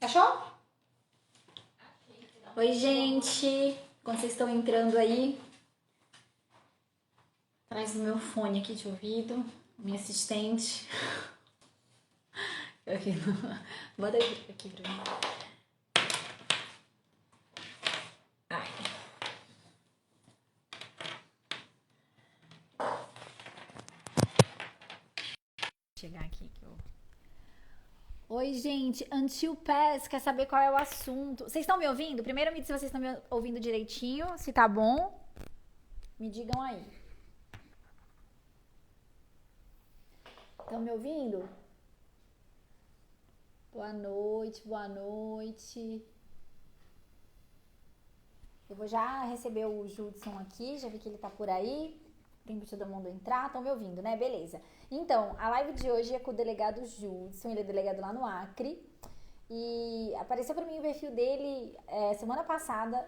Achou? Oi, gente. Quando vocês estão entrando aí, traz o meu fone aqui de ouvido, minha assistente. Aqui. Bota aqui pra mim. Ai. Chegar aqui que eu... Oi, gente. Until Pass, quer saber qual é o assunto? Vocês estão me ouvindo? Primeiro me diz se vocês estão me ouvindo direitinho, se tá bom. Me digam aí. Estão me ouvindo? Boa noite, boa noite. Eu vou já receber o Judson aqui, já vi que ele tá por aí. Tem que todo mundo entrar, estão me ouvindo, né? Beleza. Então, a live de hoje é com o delegado Judson, ele é delegado lá no Acre. E apareceu pra mim o perfil dele semana passada,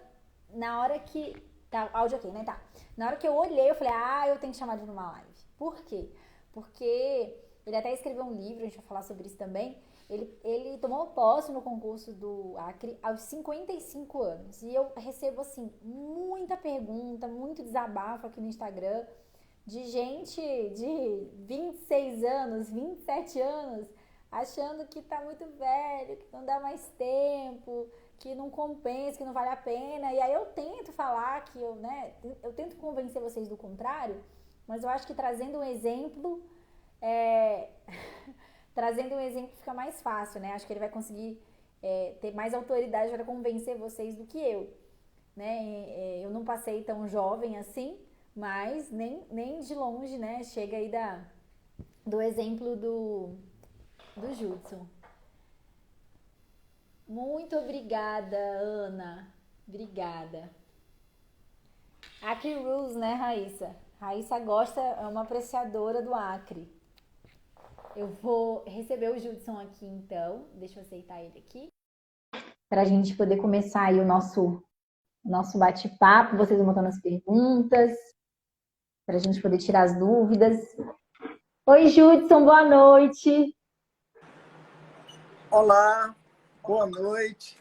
na hora que... Tá, áudio aqui, né? Tá. Na hora que eu olhei, eu falei, eu tenho que chamar ele numa live. Por quê? Porque ele até escreveu um livro, a gente vai falar sobre isso também. Ele tomou posse no concurso do Acre aos 55 anos. E eu recebo, assim, muita pergunta, muito desabafo aqui no Instagram de gente de 26 anos, 27 anos, achando que tá muito velho, que não dá mais tempo, que não compensa, que não vale a pena. E aí eu tento falar que eu tento convencer vocês do contrário, mas eu acho que trazendo um exemplo, é, trazendo um exemplo fica mais fácil, né? Acho que ele vai conseguir ter mais autoridade para convencer vocês do que eu, né? Eu não passei tão jovem assim, mas nem de longe, né? Chega aí do exemplo do Judson. Muito obrigada, Ana. Obrigada. Acre Rules, né, Raíssa? Raíssa gosta, é uma apreciadora do Acre. Eu vou receber o Judson aqui, então. Deixa eu aceitar ele aqui. Para a gente poder começar aí o nosso bate-papo. Vocês vão botando as perguntas, para a gente poder tirar as dúvidas. Oi, Judson, boa noite. Olá, boa noite.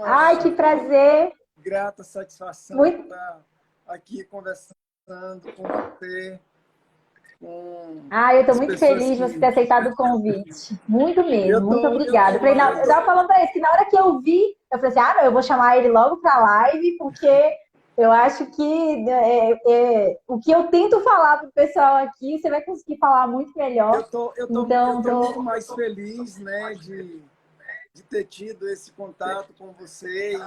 Ai, que prazer. Grata satisfação Muito... estar aqui conversando com você, com eu estou as muito pessoas feliz de você ter que... aceitado o convite. Muito mesmo, muito Eu obrigada. tô Eu mais... estava falando para ele que na hora que eu vi, eu falei assim, não, eu vou chamar ele logo para a live, porque eu acho que o que eu tento falar para o pessoal aqui, você vai conseguir falar muito melhor. Eu tô muito mais feliz, né, de ter tido esse contato com você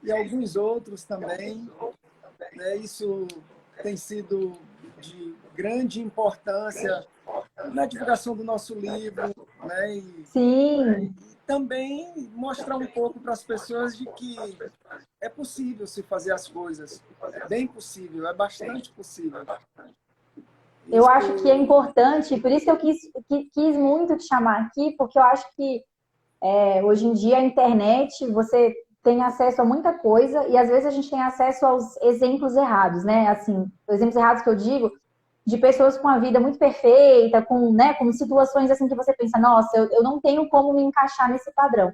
e alguns outros também, né? Isso tem sido de grande importância na divulgação do nosso livro, né? Sim. E também mostrar um pouco para as pessoas de que é possível se fazer as coisas. É bem possível, é bastante possível. Eu Isso... acho que é importante, por isso que eu quis muito te chamar aqui, porque eu acho que hoje em dia a internet, você tem acesso a muita coisa e às vezes a gente tem acesso aos exemplos errados, né? Assim, exemplos errados que eu digo, de pessoas com a vida muito perfeita, com situações assim que você pensa, nossa, eu não tenho como me encaixar nesse padrão.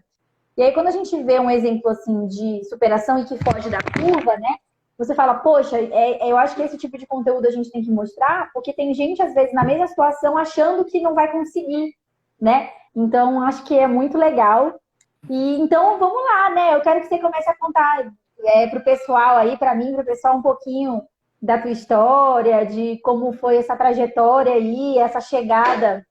E aí, quando a gente vê um exemplo assim de superação e que foge da curva, né? Você fala, poxa, eu acho que esse tipo de conteúdo a gente tem que mostrar, porque tem gente, às vezes, na mesma situação, achando que não vai conseguir, né? Então, acho que é muito legal. E então, vamos lá, né? Eu quero que você comece a contar para o pessoal aí, para mim, para o pessoal, um pouquinho da tua história, de como foi essa trajetória aí, essa chegada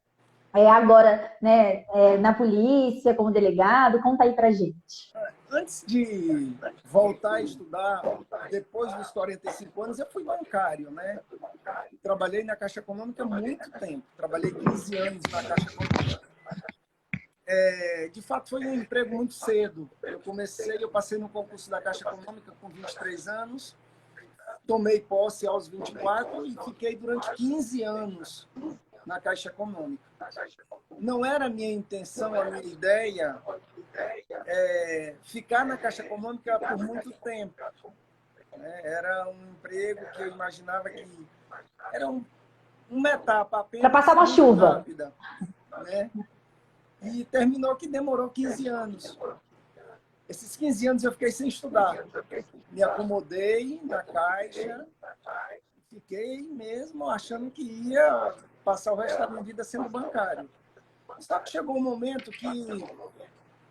agora, né, na polícia, como delegado. Conta aí pra gente. Antes de voltar a estudar, depois dos 45 anos, eu fui bancário, né? Trabalhei na Caixa Econômica há muito tempo. Trabalhei 15 anos na Caixa Econômica. De fato, foi um emprego muito cedo. Eu passei no concurso da Caixa Econômica com 23 anos, tomei posse aos 24 e fiquei durante 15 anos na Caixa Econômica. Não era a minha intenção, a minha ideia ficar na Caixa Econômica por muito tempo. Era um emprego que eu imaginava que era uma etapa Para apenas passar uma muito chuva. rápida, né? E terminou que demorou 15 anos. Esses 15 anos eu fiquei sem estudar. Me acomodei na Caixa, fiquei mesmo achando que ia passar o resto da minha vida sendo bancário. Só que chegou um momento que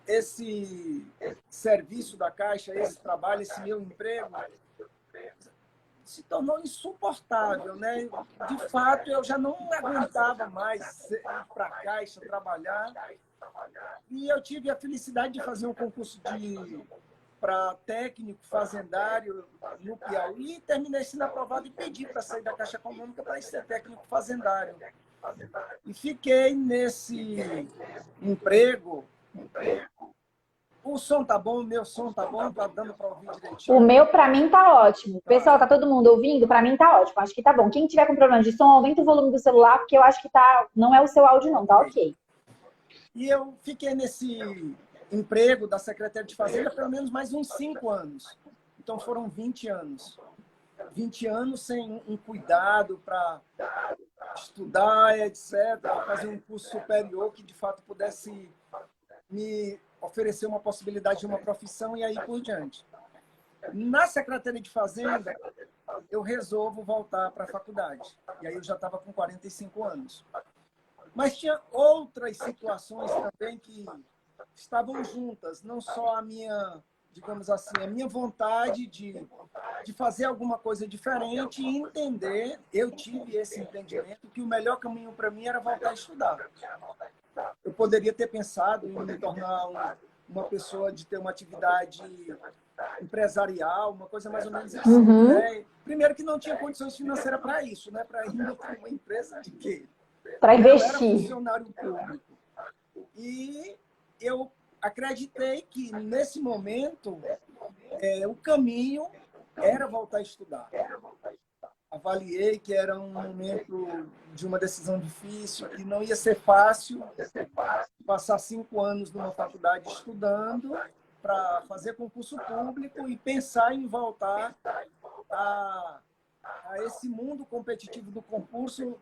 esse serviço da Caixa, esse trabalho, esse meu emprego, se tornou insuportável, né? De fato, eu já não aguentava mais ir para a Caixa trabalhar. E eu tive a felicidade de fazer um concurso para técnico fazendário no Piauí e terminei sendo aprovado e pedi para sair da Caixa Econômica para ser técnico fazendário. E fiquei nesse emprego. O som tá bom, o meu som tá bom, tá dando para ouvir O direitinho? meu, pra mim, tá ótimo. Tá. Pessoal, tá todo mundo ouvindo? Pra mim, tá ótimo. Acho que tá bom. Quem tiver com problema de som, aumenta o volume do celular, porque eu acho que tá... Não é o seu áudio, não. Tá Ok. ok. E eu fiquei nesse emprego da Secretaria de Fazenda pelo menos mais uns 5 anos. Então foram 20 anos. 20 anos sem um cuidado para estudar, etc., fazer um curso superior que de fato pudesse me oferecer uma possibilidade de uma profissão e aí por diante. Na Secretaria de Fazenda, eu resolvo voltar para a faculdade. E aí eu já estava com 45 anos. Mas tinha outras situações também que estavam juntas, não só a minha, digamos assim, a minha vontade de fazer alguma coisa diferente e entender, eu tive esse entendimento que o melhor caminho para mim era voltar a estudar. Eu poderia ter pensado em me tornar uma pessoa de ter uma atividade empresarial, uma coisa mais ou menos assim, né? Primeiro que não tinha condições financeiras para isso, né? Para ir para uma empresa de quê? Pra Eu era investir. funcionário público. E eu acreditei que, nesse momento, o caminho era voltar a estudar. Avaliei que era um momento de uma decisão difícil, que não ia ser fácil passar 5 anos numa faculdade estudando para fazer concurso público e pensar em voltar a esse mundo competitivo do concurso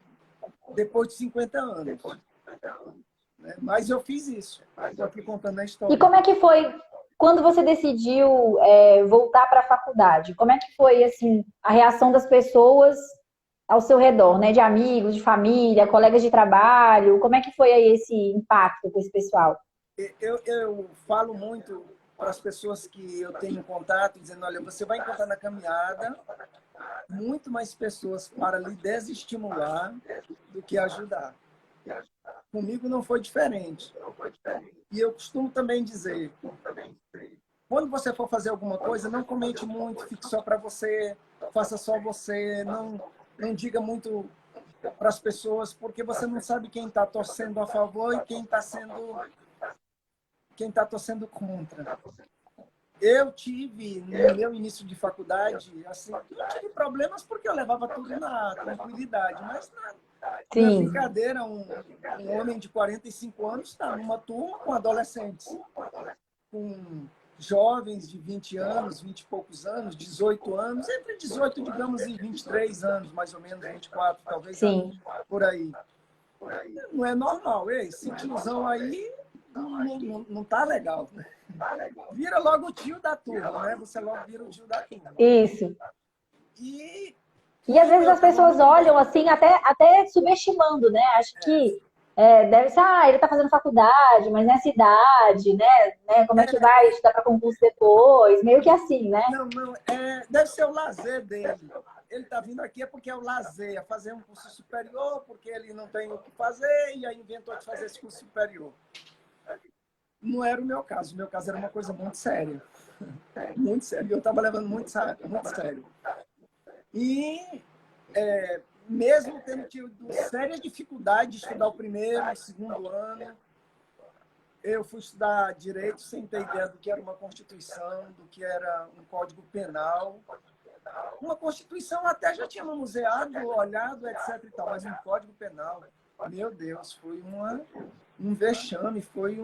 depois de 50 anos. Mas eu fiz isso. Estou aqui contando a E história. como é que foi quando você decidiu voltar para a faculdade? Como é que foi assim a reação das pessoas ao seu redor, né? De amigos, de família, colegas de trabalho? Como é que foi aí esse impacto com esse pessoal? Eu falo muito para as pessoas que eu tenho contato, dizendo, olha, você vai encontrar na caminhada muito mais pessoas para lhe desestimular do que ajudar. Comigo não foi diferente. E eu costumo também dizer, quando você for fazer alguma coisa, não comente muito, fique só para você, faça só você, não diga muito para as pessoas, porque você não sabe quem está torcendo a favor e quem está torcendo contra. Eu tive, no meu início de faculdade, assim, não tive problemas porque eu levava tudo na tranquilidade, mas na Sim, brincadeira, um homem de 45 anos está numa turma com adolescentes, com jovens de 20 anos, 20 e poucos anos, 18 anos, entre 18, digamos, e 23 anos, mais ou menos, 24, talvez sim. por aí. Não é normal, esse tiozão aí não tá legal. Vira logo o tio da turma, né? Você logo vira o tio da turma. Isso. E E às como vezes eu as estava pessoas muito olham bem... assim, até subestimando, né? Acho que deve ser, ele tá fazendo faculdade, mas nessa idade, né? Como é que vai estudar para concurso depois? Meio que assim, né? Não, deve ser o lazer dele. Ele está vindo aqui é porque é o lazer, é fazer um curso superior, porque ele não tem o que fazer e aí inventou de fazer esse curso superior. Não era o meu caso. O meu caso era uma coisa muito séria. Muito séria. Eu estava levando muito sério. E mesmo tendo tido séria dificuldade de estudar o primeiro, o segundo ano, eu fui estudar direito sem ter ideia do que era uma Constituição, do que era um Código Penal. Uma Constituição até já tinha manuseado, olhado, etc. e tal, mas um Código Penal, meu Deus, foi um vexame, foi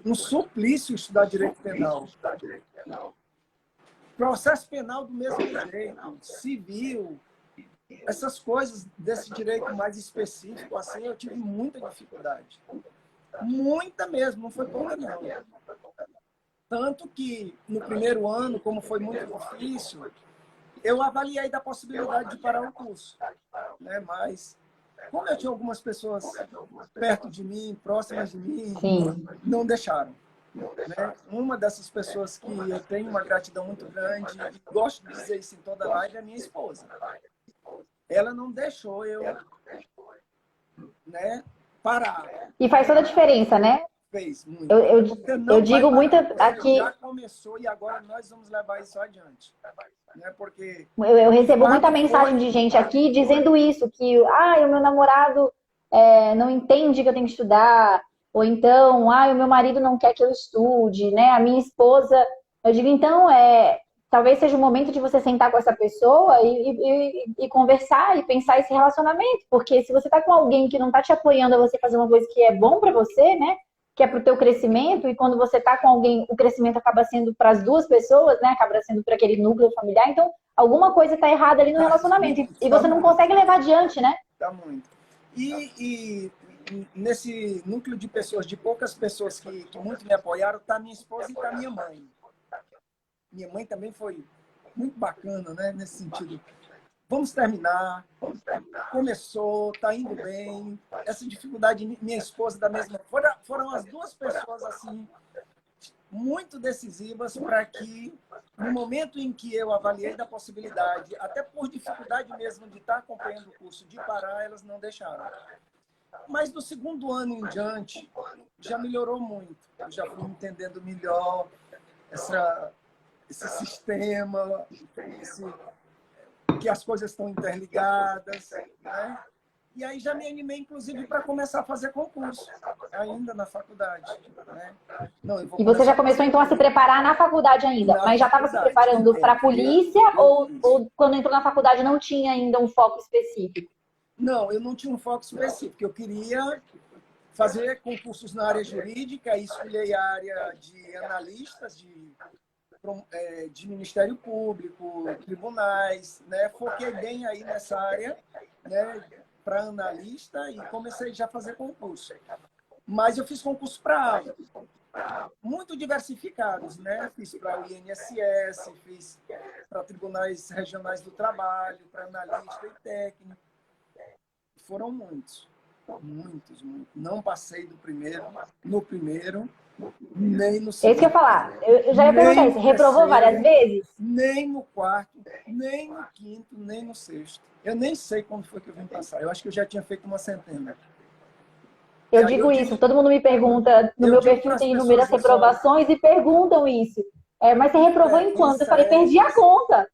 um suplício estudar direito penal. Processo penal do mesmo jeito, civil, essas coisas desse direito mais específico, assim, eu tive muita dificuldade. Muita mesmo, não foi pouca não. Tanto que no primeiro ano, como foi muito difícil, eu avaliei da possibilidade de parar o curso, né? Mas como eu tinha algumas pessoas perto de mim, próximas de mim, Sim. não deixaram. Né? Uma dessas pessoas que eu tenho uma gratidão muito grande, e gosto de dizer isso em toda live, é minha esposa. Ela não deixou eu, né, parar. E faz toda a diferença, né? Fez muito. Eu, eu, Você eu não vai digo muito parar. Você aqui, já começou e agora nós vamos levar isso adiante. Né? Porque eu o recebo muita fato mensagem foi... de gente aqui dizendo isso, que o meu namorado não entende que eu tenho que estudar, ou então, o meu marido não quer que eu estude, né? A minha esposa, eu digo, então, talvez seja o momento de você sentar com essa pessoa e conversar e pensar esse relacionamento, porque se você tá com alguém que não tá te apoiando a você fazer uma coisa que é bom para você, né? Que é para o teu crescimento, e quando você tá com alguém, o crescimento acaba sendo para as duas pessoas, né? Acaba sendo para aquele núcleo familiar, então alguma coisa está errada ali no relacionamento, e Tá você não muito, consegue levar adiante, né? tá muito. E nesse núcleo de pessoas, de poucas pessoas que muito me apoiaram, tá minha esposa e tá minha mãe. Minha mãe também foi muito bacana, né? Nesse sentido. Vamos terminar. Começou, tá indo bem. Essa dificuldade, minha esposa da mesma. Foram as duas pessoas assim muito decisivas para que, no momento em que eu avaliei da possibilidade, até por dificuldade mesmo de estar acompanhando o curso, de parar, elas não deixaram. Mas do segundo ano em diante, já melhorou muito. Eu já fui entendendo melhor esse sistema, que as coisas estão interligadas, né? E aí já me animei, inclusive, para começar a fazer concurso, ainda na faculdade. Né? Não, eu vou E você começar já a começou fazer então a se preparar na faculdade ainda, na mas já estava se faculdade. preparando para a polícia Isso. ou quando entrou na faculdade não tinha ainda um foco específico? Não, eu não tinha um foco específico. Eu queria fazer concursos na área jurídica, escolhi a área de analistas, de Ministério Público, tribunais, né? Foquei bem aí nessa área, né? Para analista e comecei já a fazer concurso. Mas eu fiz concurso para muito diversificados, né? Fiz para o INSS, fiz para tribunais regionais do trabalho, para analista e técnico. Foram muitos. Muitos. Não passei no primeiro, nem no É isso que eu segundo. ia falar. Eu já ia Nem perguntar isso. no Reprovou várias terceiro, vezes? nem no quarto, nem no quinto, nem no sexto. Eu nem sei como foi que eu vim passar. Eu acho que eu já tinha feito uma centena. E Eu aí digo isso. Todo mundo me pergunta. No meu digo para perfil as tem pessoas inúmeras isso, olha, reprovações e perguntam isso. Mas você reprovou em quanto? Eu diferença falei, é... perdi a conta.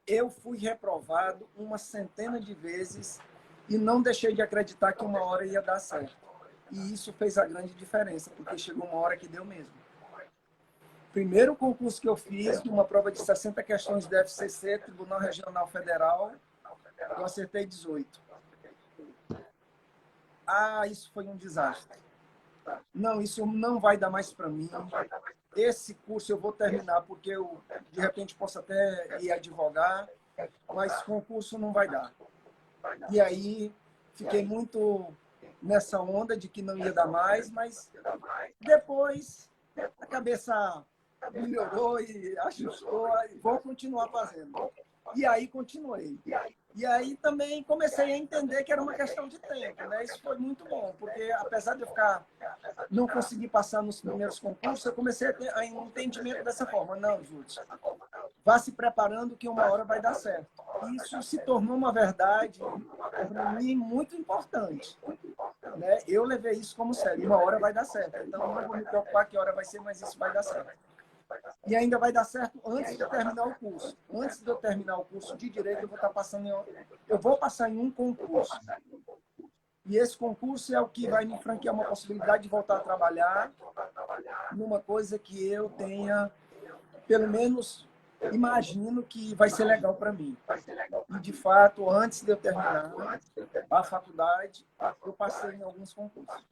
Eu fui reprovado uma centena de vezes e não deixei de acreditar que uma hora ia dar certo. E isso fez a grande diferença, porque chegou uma hora que deu mesmo. Primeiro concurso que eu fiz, uma prova de 60 questões da FCC, Tribunal Regional Federal, eu acertei 18. Isso foi um desastre. Não, isso não vai dar mais para mim. Esse curso eu vou terminar, porque eu, de repente, posso até ir advogar, mas concurso não vai dar. E aí, fiquei muito nessa onda de que não ia dar mais, mas depois a cabeça melhorou e ajustou, e vou continuar fazendo. E aí, continuei. E aí também comecei a entender que era uma questão de tempo, né? Isso foi muito bom, porque apesar de eu não conseguir passar nos primeiros concursos, eu comecei a ter um entendimento dessa forma. Não, Júlio, vá se preparando que uma hora vai dar certo. Isso se tornou uma verdade, para mim, muito importante. Né? Eu levei isso como sério. Uma hora vai dar certo. Então, não vou me preocupar que hora vai ser, mas isso vai dar certo. E ainda vai dar certo antes de eu terminar o curso. Antes de eu terminar o curso de Direito, eu vou passar em um concurso. E esse concurso é o que vai me franquear uma possibilidade de voltar a trabalhar numa coisa que eu tenha, pelo menos, imagino que vai ser legal para mim. E, de fato, antes de eu terminar a faculdade, eu passei em alguns concursos.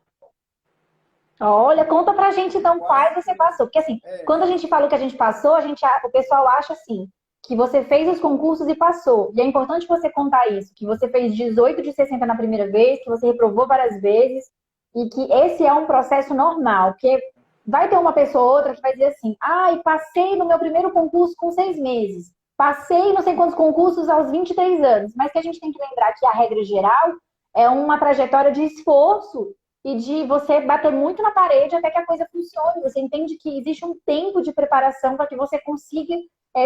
Olha, conta pra gente então quais você passou. Porque assim, quando a gente fala o que a gente passou, o pessoal acha assim, que você fez os concursos e passou. E é importante você contar isso, que você fez 18 de 60 na primeira vez, que você reprovou várias vezes. e que esse é um processo normal, porque vai ter uma pessoa ou outra que vai dizer assim, ai, passei no meu primeiro concurso com 6 meses, passei não sei quantos concursos aos 23 anos, mas que a gente tem que lembrar que a regra geral é uma trajetória de esforço e de você bater muito na parede até que a coisa funcione. Você entende que existe um tempo de preparação para que você consiga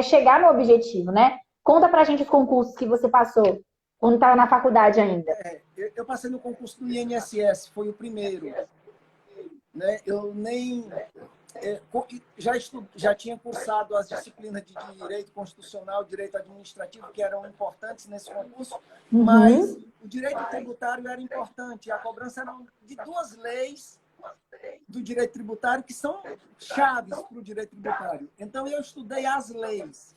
chegar no objetivo, né? Conta pra gente os concursos que você passou quando estava na faculdade ainda. Eu passei no concurso do INSS, foi o primeiro. Né? Eu nem já tinha cursado as disciplinas de direito constitucional, direito administrativo, que eram importantes nesse concurso, mas o direito tributário era importante. A cobrança era de duas leis do direito tributário que são chaves para o direito tributário. Então, eu estudei as leis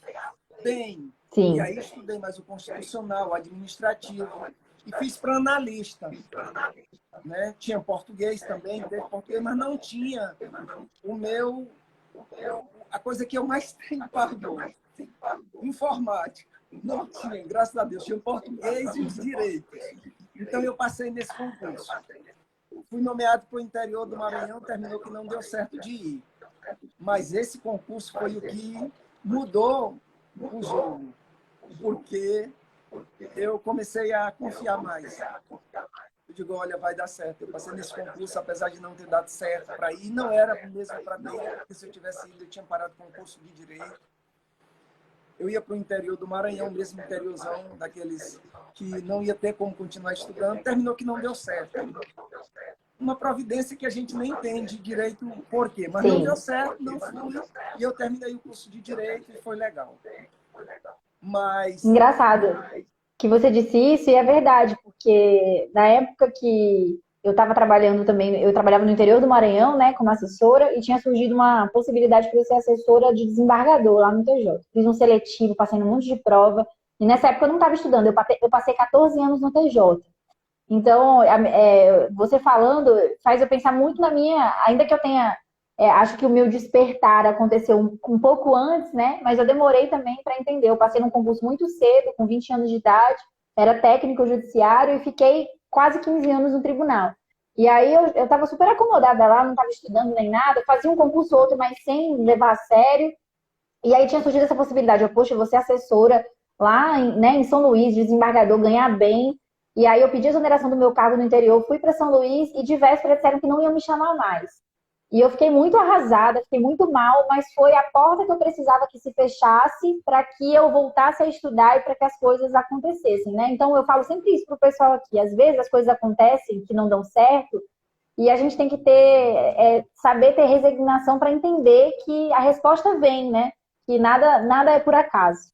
bem, Sim. E aí estudei mais o constitucional, o administrativo, e fiz para analista. Né? Tinha português também, teve português, mas não tinha a coisa que eu mais tenho pavor, informática. Não tinha, graças a Deus, tinha o português e os direitos. Então eu passei nesse concurso. Fui nomeado para o interior do Maranhão, terminou que não deu certo de ir. Mas esse concurso foi o que mudou o jogo, porque eu comecei a confiar mais. Eu digo, olha, vai dar certo. Eu passei nesse concurso, apesar de não ter dado certo para ir. Não era mesmo para mim, porque se eu tivesse ido, eu tinha parado com o curso de Direito. Eu ia para o interior do Maranhão, mesmo interiorzão, daqueles que não ia ter como continuar estudando. Terminou que não deu certo. Uma providência que a gente nem entende direito por quê. Mas não deu certo, não fui. E eu terminei o curso de Direito e foi legal. Mas... Engraçado que você disse isso e é verdade, porque na época que eu estava trabalhando também, eu trabalhava no interior do Maranhão, né, como assessora, e tinha surgido uma possibilidade para eu ser assessora de desembargador lá no TJ. Fiz um seletivo, passei num monte de prova, e nessa época eu não estava estudando, eu passei 14 anos no TJ. Então, você falando faz eu pensar muito na minha, ainda que eu tenha, acho que o meu despertar aconteceu um pouco antes, né? Mas eu demorei também para entender. Eu passei num concurso muito cedo, com 20 anos de idade, era técnico judiciário e fiquei quase 15 anos no tribunal. E aí eu estava super acomodada lá, não estava estudando nem nada, fazia um concurso ou outro, mas sem levar a sério. E aí tinha surgido essa possibilidade, poxa, você é assessora lá né, em São Luís, desembargador, ganhar bem. E aí eu pedi a exoneração do meu cargo no interior, fui para São Luís e de véspera disseram que não iam me chamar mais. E eu fiquei muito arrasada, fiquei muito mal, mas foi a porta que eu precisava que se fechasse para que eu voltasse a estudar e para que as coisas acontecessem, né? Então eu falo sempre isso pro pessoal aqui. Às vezes as coisas acontecem que não dão certo e a gente tem que saber ter resignação para entender que a resposta vem, né? Que nada é por acaso.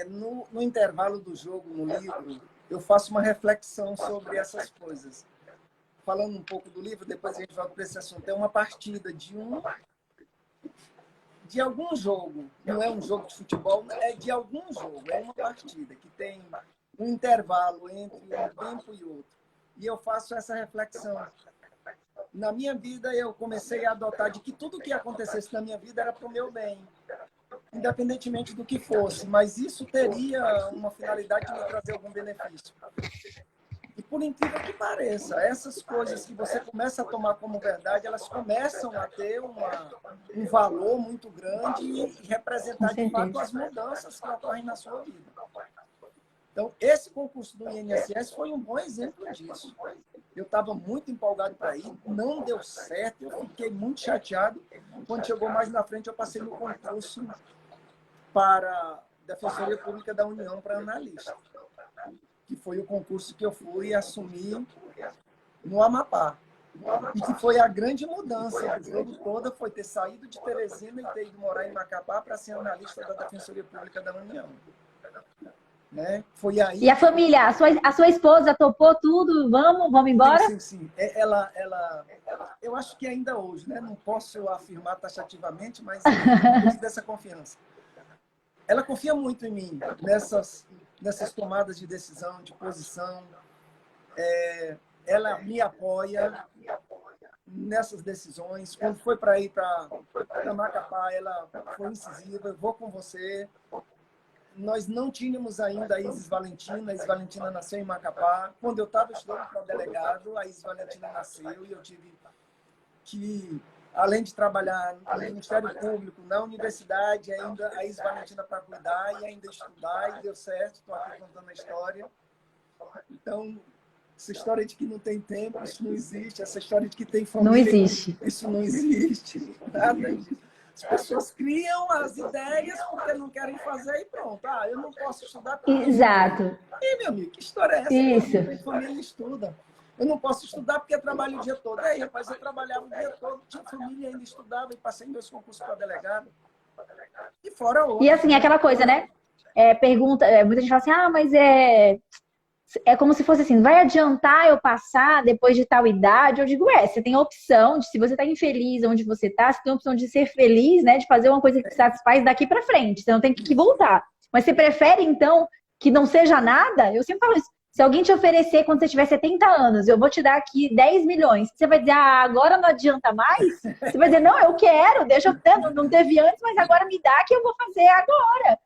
No intervalo do jogo, no livro, eu faço uma reflexão sobre essas coisas. Falando um pouco do livro, depois a gente volta para esse assunto. É uma partida de algum jogo. Não é um jogo de futebol, é de algum jogo. É uma partida que tem um intervalo entre um tempo e outro. E eu faço essa reflexão. Na minha vida, eu comecei a adotar de que tudo que acontecesse na minha vida era para o meu bem, independentemente do que fosse, mas isso teria uma finalidade de me trazer algum benefício. E por incrível que pareça, essas coisas que você começa a tomar como verdade, elas começam a ter um valor muito grande e representar de fato as mudanças que ocorrem na sua vida. Então, esse concurso do INSS foi um bom exemplo disso. Eu estava muito empolgado para ir, não deu certo, eu fiquei muito chateado. Quando chegou mais na frente, eu passei no concurso para a Defensoria Pública da União para analista, que foi o concurso que eu fui assumir no Amapá. E que foi a grande mudança do jogo todo, foi ter saído de Teresina e ter ido morar em Macapá para ser analista da Defensoria Pública da União. Né? Foi aí. E a família, a sua esposa topou tudo? Vamos embora? Sim. Eu acho que ainda hoje, né? Não posso afirmar taxativamente, mas eu dessa confiança. Ela confia muito em mim nessas tomadas de decisão, de posição. Ela me apoia nessas decisões. Quando foi para ir para Macapá, ela foi incisiva. Eu vou com você. nós não tínhamos ainda a Isis Valentina. A Isis Valentina nasceu em Macapá. Quando eu estava estudando para delegado, a Isis Valentina nasceu e eu tive que, além de trabalhar no Ministério Público, na universidade, ainda a Isis Valentina para cuidar e ainda estudar, e deu certo. Estou aqui contando a história. Então, essa história de que não tem tempo, isso não existe. Essa história de que tem família, Não existe. isso não existe. Nada disso. As pessoas criam as ideias porque não querem fazer e pronto. Ah, eu não posso estudar porque... Exato. E, meu amigo, que história é essa? Isso. Minha família estuda. Eu não posso estudar porque eu trabalho o dia todo. Aí, rapaz, eu trabalhava o dia todo, tinha família, ainda estudava e passei meus concursos para delegado. E fora outros. E assim, aquela coisa, né? Muita gente fala assim, mas é como se fosse assim, vai adiantar eu passar depois de tal idade? Eu digo, você tem a opção de, se você está infeliz onde você está, você tem a opção de ser feliz, né? De fazer uma coisa que te satisfaz daqui para frente. Você não tem que voltar. Mas você prefere, então, que não seja nada? Eu sempre falo isso. Se alguém te oferecer, quando você tiver 70 anos, eu vou te dar aqui 10 milhões, você vai dizer, agora não adianta mais? Você vai dizer, não, eu quero, deixa eu ter, não teve antes, mas agora me dá que eu vou fazer agora.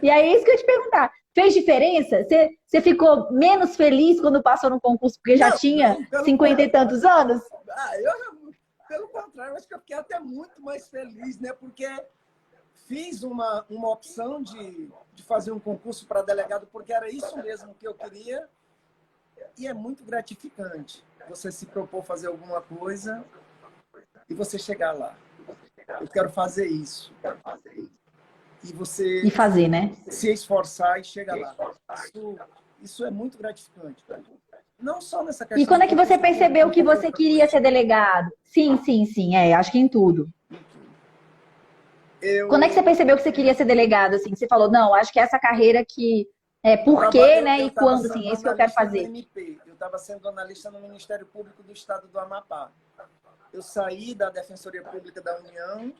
E aí é isso que eu ia te perguntar. Fez diferença? Você ficou menos feliz quando passou no concurso porque já tinha 50 e tantos anos? Pelo contrário, eu acho que eu fiquei até muito mais feliz, né? Porque fiz uma opção de fazer um concurso para delegado, porque era isso mesmo que eu queria. E é muito gratificante você se propor fazer alguma coisa e você chegar lá. Eu quero fazer isso. E você... E fazer, né? Se esforçar e chegar lá. Isso é muito gratificante. Não só nessa questão... E quando é que você percebeu que você queria ser delegado? Sim. Acho que em tudo. Quando é que você percebeu que você queria ser delegado? Assim, você falou, não, acho que é essa carreira que... por quê, né? E quando, assim, é isso que eu quero fazer. Eu estava sendo analista no Ministério Público do Estado do Amapá. Eu saí da Defensoria Pública da União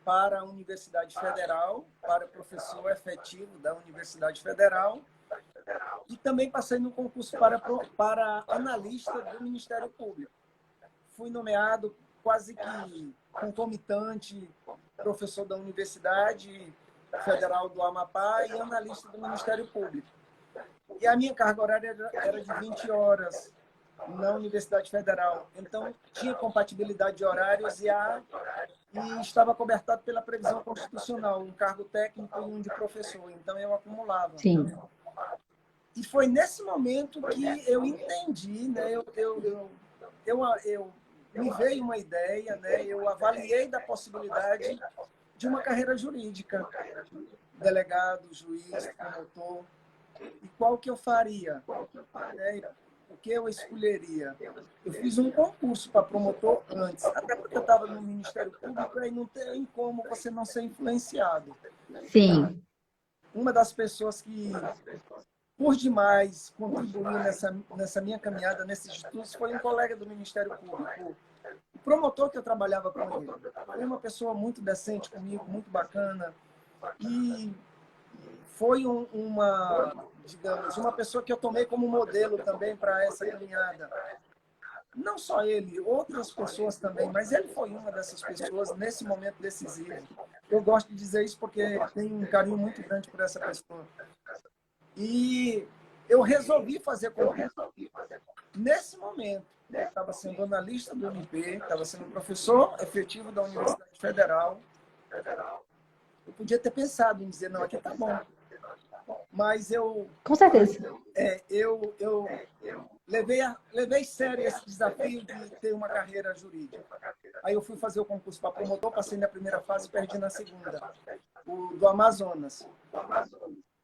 para a Universidade Federal, para professor efetivo da Universidade Federal, e também passei no concurso para analista do Ministério Público. Fui nomeado quase que concomitante, professor da Universidade Federal do Amapá e analista do Ministério Público. E a minha carga horária era de 20 horas na Universidade Federal. Então, tinha compatibilidade de horários e estava cobertado pela previsão constitucional, um cargo técnico e um de professor. Então, eu acumulava. Sim. E foi nesse momento que eu entendi, né? Me veio uma ideia, né? Eu avaliei da possibilidade de uma carreira jurídica, delegado, juiz, promotor. E qual que eu faria? O que eu escolheria? Eu fiz um concurso para promotor antes, até porque eu estava no Ministério Público e não tem como você não ser influenciado. Sim. Uma das pessoas que, por demais, contribuiu nessa minha caminhada, nesses estudos, foi um colega do Ministério Público. O promotor que eu trabalhava com ele. Foi uma pessoa muito decente comigo, muito bacana. E foi uma pessoa que eu tomei como modelo também para essa caminhada. Não só ele, outras pessoas também, mas ele foi uma dessas pessoas nesse momento decisivo. Eu gosto de dizer isso porque tenho um carinho muito grande por essa pessoa. E eu resolvi fazer concurso. Nesse momento, eu estava sendo analista do MP, estava sendo professor efetivo da Universidade Federal. Eu podia ter pensado em dizer, não, aqui tá bom. Mas eu... Com certeza. Eu levei sério esse desafio de ter uma carreira jurídica. Aí eu fui fazer o concurso para promotor, passei na primeira fase e perdi na segunda, o do Amazonas.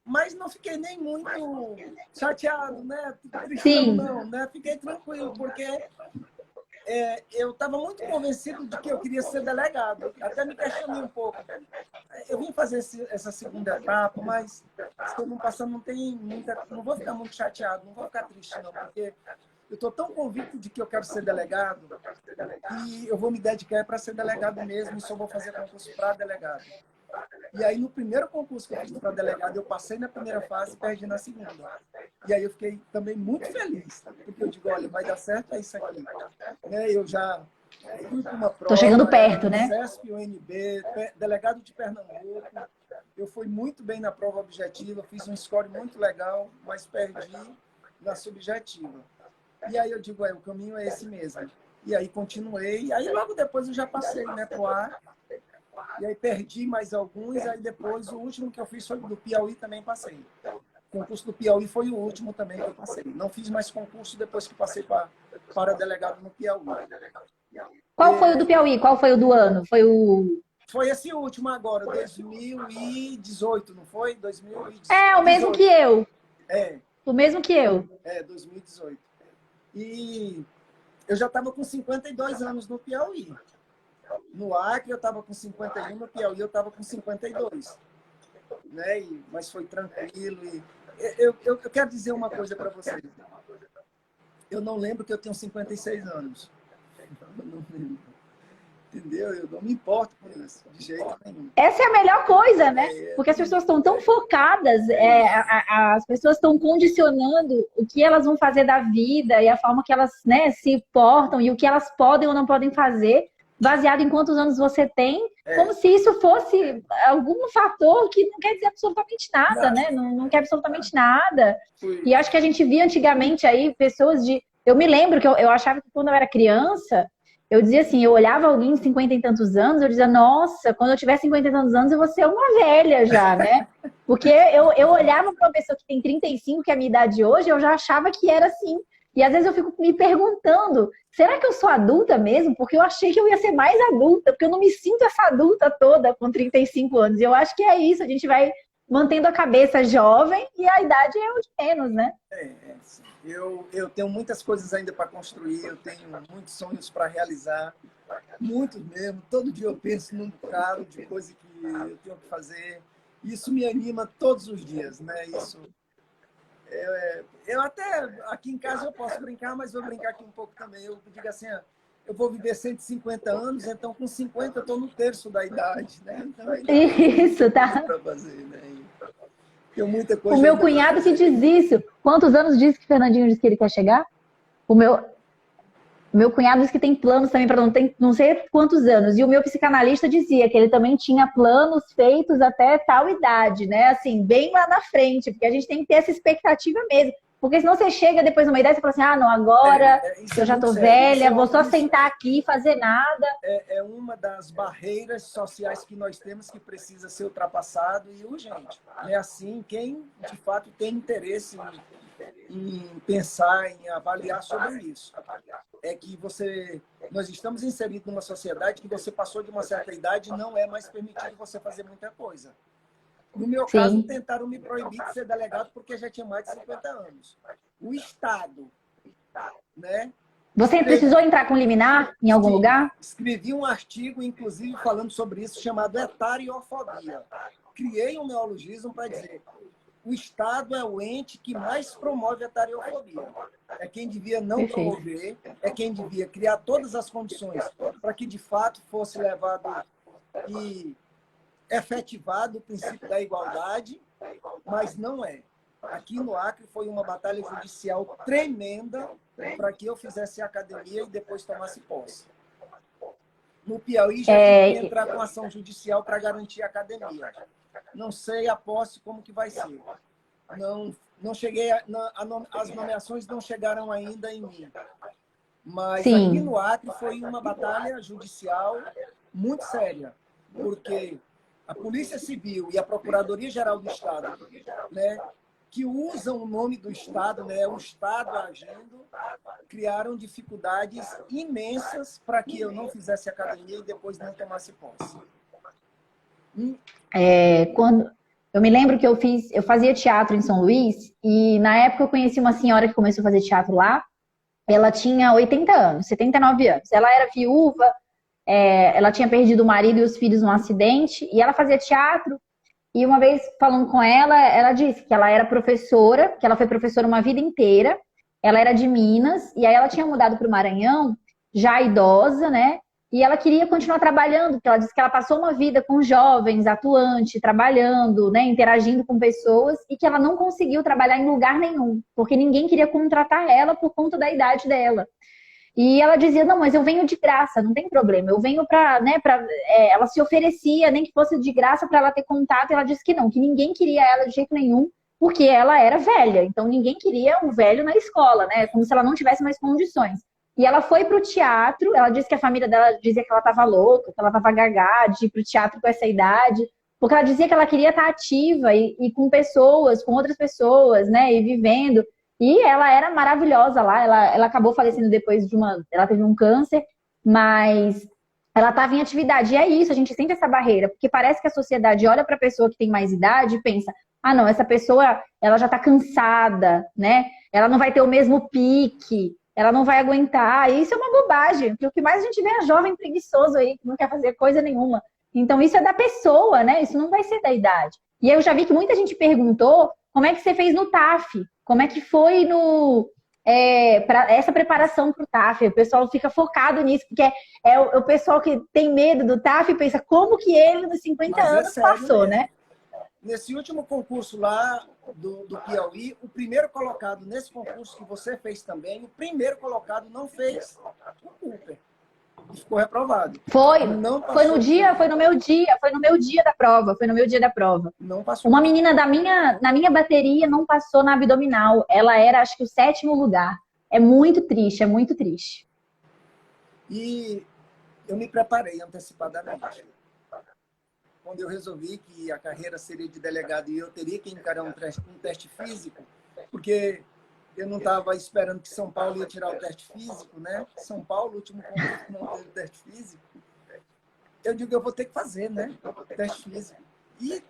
Mas não fiquei nem muito chateado, né? Tristão, não, né? Fiquei tranquilo, porque eu estava muito convencido de que eu queria ser delegado. Até me questionei um pouco. Eu vim fazer essa segunda etapa, mas se eu não passar, não vou ficar muito chateado, não vou ficar triste, não, porque eu estou tão convicto de que eu quero ser delegado e eu vou me dedicar para ser delegado mesmo e só vou fazer concurso para delegado. E aí, no primeiro concurso que eu fiz para delegado, eu passei na primeira fase e perdi na segunda. E aí eu fiquei também muito feliz, porque eu digo, olha, vai dar certo, é isso aqui. Eu já fui para uma prova... Tô chegando perto, né? CESP, UNB, delegado de Pernambuco. eu fui muito bem na prova objetiva, fiz um score muito legal, mas perdi na subjetiva. E aí eu digo, o caminho é esse mesmo. E aí continuei, e aí logo depois eu já passei, né, pro ar. E aí perdi mais alguns, aí depois o último que eu fiz foi do Piauí, também passei. O concurso do Piauí foi o último também que eu passei. Não fiz mais concurso depois que passei para delegado no Piauí. Qual foi o do Piauí? Qual foi o do ano? Foi esse último agora, 2018, não foi? 2018. É, o mesmo que eu. É. O mesmo que eu. 2018. E eu já estava com 52 anos no Piauí. No Acre eu estava com 51, no Piauí eu estava com 52. Né? Mas foi tranquilo. E eu quero dizer uma coisa para vocês. Eu não lembro que eu tenho 56 anos. Eu não lembro. Entendeu? Eu não me importo com isso, de jeito nenhum. Essa é a melhor coisa, né? Porque as pessoas estão tão focadas, as pessoas estão condicionando o que elas vão fazer da vida e a forma que elas, né, se portam e o que elas podem ou não podem fazer, baseado em quantos anos você tem, como se isso fosse algum fator que não quer dizer absolutamente nada, né? Não quer absolutamente nada. E acho que a gente via antigamente aí pessoas de... Eu me lembro que eu achava que quando eu era criança, eu dizia assim, eu olhava alguém de 50 e tantos anos, eu dizia, nossa, quando eu tiver 50 e tantos anos, eu vou ser uma velha já, né? Porque eu olhava para uma pessoa que tem 35, que é a minha idade hoje, eu já achava que era assim. E às vezes eu fico me perguntando, será que eu sou adulta mesmo? Porque eu achei que eu ia ser mais adulta, porque eu não me sinto essa adulta toda com 35 anos. E eu acho que é isso, a gente vai mantendo a cabeça jovem e a idade é o de menos, né? Sim. Eu tenho muitas coisas ainda para construir, eu tenho muitos sonhos para realizar, muitos mesmo. Todo dia eu penso num bocado de coisa que eu tenho que fazer. Isso me anima todos os dias, né? Isso. Eu até, aqui em casa eu posso brincar, mas vou brincar aqui um pouco também. Eu digo assim, eu vou viver 150 anos, então com 50 eu estou no terço da idade, né? Então, isso, tá? Para fazer, né? Tem muita coisa. O meu cunhado que diz isso. Quantos anos diz que o Fernandinho diz que ele quer chegar? O meu cunhado diz que tem planos também para não sei quantos anos. E o meu psicanalista dizia que ele também tinha planos feitos até tal idade, né? Assim, bem lá na frente, porque a gente tem que ter essa expectativa mesmo. Porque senão você chega depois de uma idade e fala assim, ah, não, agora eu já tô velha, vou só sentar aqui e fazer nada. É uma das barreiras sociais que nós temos que precisa ser ultrapassado e urgente. É assim, quem de fato tem interesse em pensar, em avaliar sobre isso. É que nós estamos inseridos numa sociedade que você passou de uma certa idade e não é mais permitido você fazer muita coisa. No meu caso, tentaram me proibir de ser delegado porque já tinha mais de 50 anos. O Estado, né? Você precisou entrar com liminar em algum lugar? Escrevi um artigo, inclusive, falando sobre isso, chamado etariofobia. Criei um neologismo para dizer o Estado é o ente que mais promove a etariofobia. É quem devia não promover, é quem devia criar todas as condições para que, de fato, fosse levado e efetivado o princípio da igualdade, mas não é. Aqui no Acre foi uma batalha judicial tremenda para que eu fizesse academia e depois tomasse posse. No Piauí já tive que entrar com ação judicial para garantir a academia. Não sei a posse como que vai ser. Não cheguei as nomeações não chegaram ainda em mim. Mas aqui no Acre foi uma batalha judicial muito séria, porque a Polícia Civil e a Procuradoria-Geral do Estado, né, que usam o nome do Estado, né, o Estado agindo, criaram dificuldades imensas para que eu não fizesse academia e depois não tomasse posse. Quando eu me lembro que eu fazia teatro em São Luís e na época eu conheci uma senhora que começou a fazer teatro lá. Ela tinha 80 anos, 79 anos. Ela era viúva, ela tinha perdido o marido e os filhos num acidente e ela fazia teatro. E uma vez falando com ela, ela disse que ela era professora, que ela foi professora uma vida inteira. Ela era de Minas e aí ela tinha mudado para o Maranhão, já idosa, né? E ela queria continuar trabalhando, porque ela disse que ela passou uma vida com jovens, atuante, trabalhando, né, interagindo com pessoas, e que ela não conseguiu trabalhar em lugar nenhum, porque ninguém queria contratar ela por conta da idade dela. E ela dizia, não, mas eu venho de graça, não tem problema. Eu venho pra, né, ela se oferecia, nem que fosse de graça para ela ter contato. E ela disse que não, que ninguém queria ela de jeito nenhum, porque ela era velha. Então ninguém queria um velho na escola, né? Como se ela não tivesse mais condições. E ela foi pro teatro, ela disse que a família dela dizia que ela estava louca, que ela estava gaga de ir pro teatro com essa idade, porque ela dizia que ela queria estar ativa e com pessoas, com outras pessoas, né? E vivendo. E ela era maravilhosa lá, ela acabou falecendo depois de uma. Ela teve um câncer, mas ela estava em atividade. E é isso, a gente sente essa barreira, porque parece que a sociedade olha para a pessoa que tem mais idade e pensa: ah, não, essa pessoa ela já está cansada, né? Ela não vai ter o mesmo pique, ela não vai aguentar. E isso é uma bobagem, porque o que mais a gente vê é jovem preguiçoso aí, que não quer fazer coisa nenhuma. Então isso é da pessoa, né? Isso não vai ser da idade. E eu já vi que muita gente perguntou como é que você fez no TAF, como é que foi no para essa preparação para o TAF. O pessoal fica focado nisso, porque é o pessoal que tem medo do TAF e pensa como que ele nos 50 Mas é anos sério passou, mesmo. né? Nesse último concurso lá do Piauí, o primeiro colocado nesse concurso que você fez também, o primeiro colocado não fez o Cooper. E ficou reprovado. Foi, Não foi no passou. dia, foi no meu dia, foi no meu dia da prova, foi no meu dia da prova. Não passou. Uma menina na minha bateria não passou na abdominal. Ela era, acho que, o 7º lugar. É muito triste, é muito triste. E eu me preparei antecipadamente. Quando eu resolvi que a carreira seria de delegado e eu teria que encarar um teste físico, porque eu não estava esperando que São Paulo ia tirar o teste físico, né? São Paulo, o último concurso, não teve teste físico. Eu digo, eu vou ter que fazer, né? Teste físico. E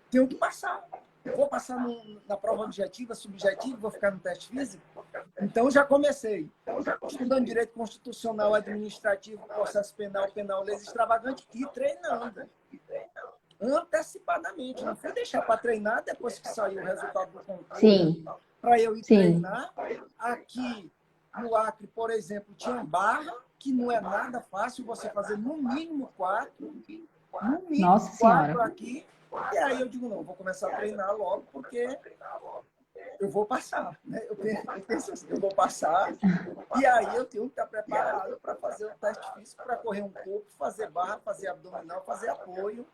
tenho que passar. Eu vou passar na prova objetiva, subjetiva, vou ficar no teste físico. Então, já comecei. Estudando direito constitucional, administrativo, processo penal, penal, leis extravagante e treinando. Antecipadamente. Não fui deixar para treinar depois que saiu o resultado do concurso. Para eu ir treinar. Aqui no Acre, por exemplo, tinha barra, que não é nada fácil você fazer no mínimo 4. No mínimo Nossa 4 Senhora. aqui. E aí eu digo, não, vou começar a treinar logo, porque eu vou passar, né? Eu penso assim, eu vou passar, e aí eu tenho que estar preparado para fazer o teste físico, para correr um pouco, fazer barra, fazer abdominal, fazer apoio,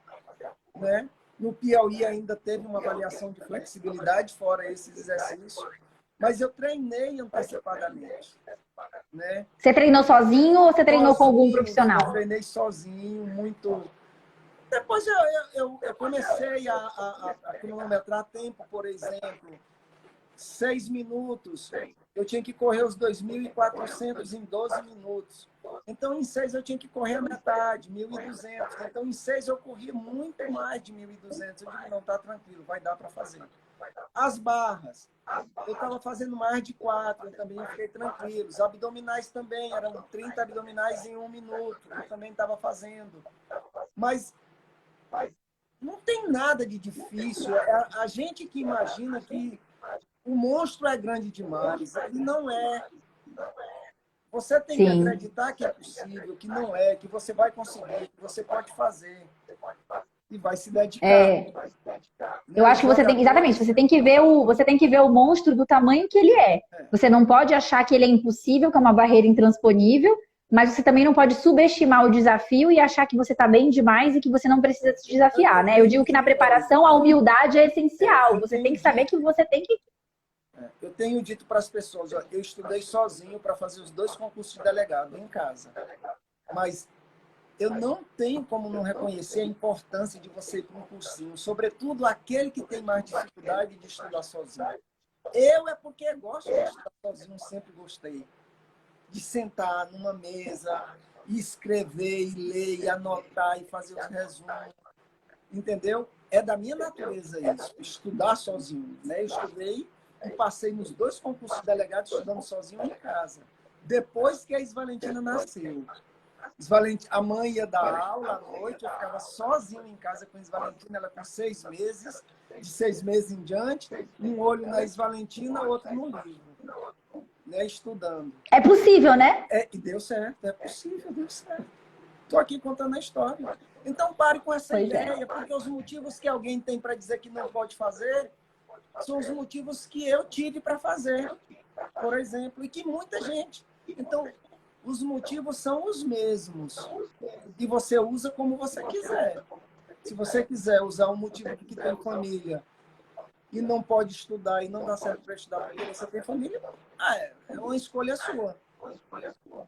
né? No Piauí ainda teve uma avaliação de flexibilidade, fora esses exercícios, mas eu treinei antecipadamente, né? Você treinou sozinho ou você treinou com algum profissional? Eu treinei sozinho, muito. Depois eu comecei a cronometrar tempo, por exemplo, 6 minutos. Eu tinha que correr os 2.400 em 12 minutos. Então, em 6 eu tinha que correr a metade, 1.200. Então, em 6 eu corri muito mais de 1.200. Eu digo, não, tá tranquilo, vai dar para fazer. As barras, eu estava fazendo mais de 4, eu também fiquei tranquilo. Os abdominais também, eram 30 abdominais em 1 minuto, eu também estava fazendo. Mas não tem nada de difícil. É a gente que imagina que o monstro é grande demais. Ele não é. Você tem que acreditar que é possível, que não é, que você vai conseguir, que você pode fazer. E vai se dedicar. Eu acho que você tem, exatamente, você tem que ver o monstro do tamanho que ele é. Você não pode achar que ele é impossível, que é uma barreira intransponível, mas você também não pode subestimar o desafio e achar que você está bem demais e que você não precisa se desafiar, né? Eu digo que na preparação a humildade é essencial. Você tem que saber que você tem que... Eu tenho dito para as pessoas, ó, eu estudei sozinho para fazer os 2 concursos de delegado em casa. Mas eu não tenho como não reconhecer a importância de você ir para um cursinho, sobretudo aquele que tem mais dificuldade de estudar sozinho. Eu é porque gosto de estudar sozinho, sempre gostei. De sentar numa mesa, e escrever, e ler, e anotar, e fazer os resumos. Entendeu? É da minha natureza isso, estudar sozinho. Né? Eu estudei e passei nos 2 concursos de delegado estudando sozinho em casa. Depois que a Isvalentina nasceu. A mãe ia dar aula à noite, eu ficava sozinho em casa com a Isvalentina, ela com 6 meses, de 6 meses em diante, um olho na Isvalentina, outro no livro. Né, estudando. É possível, né? E deu certo, é possível, deu certo. Estou aqui contando a história. Então pare com essa ideia, porque os motivos que alguém tem para dizer que não pode fazer são os motivos que eu tive para fazer, por exemplo, e que muita gente. Então, os motivos são os mesmos. E você usa como você quiser. Se você quiser usar um motivo que tem família e não pode estudar e não dá certo para estudar porque você tem família, é uma escolha sua.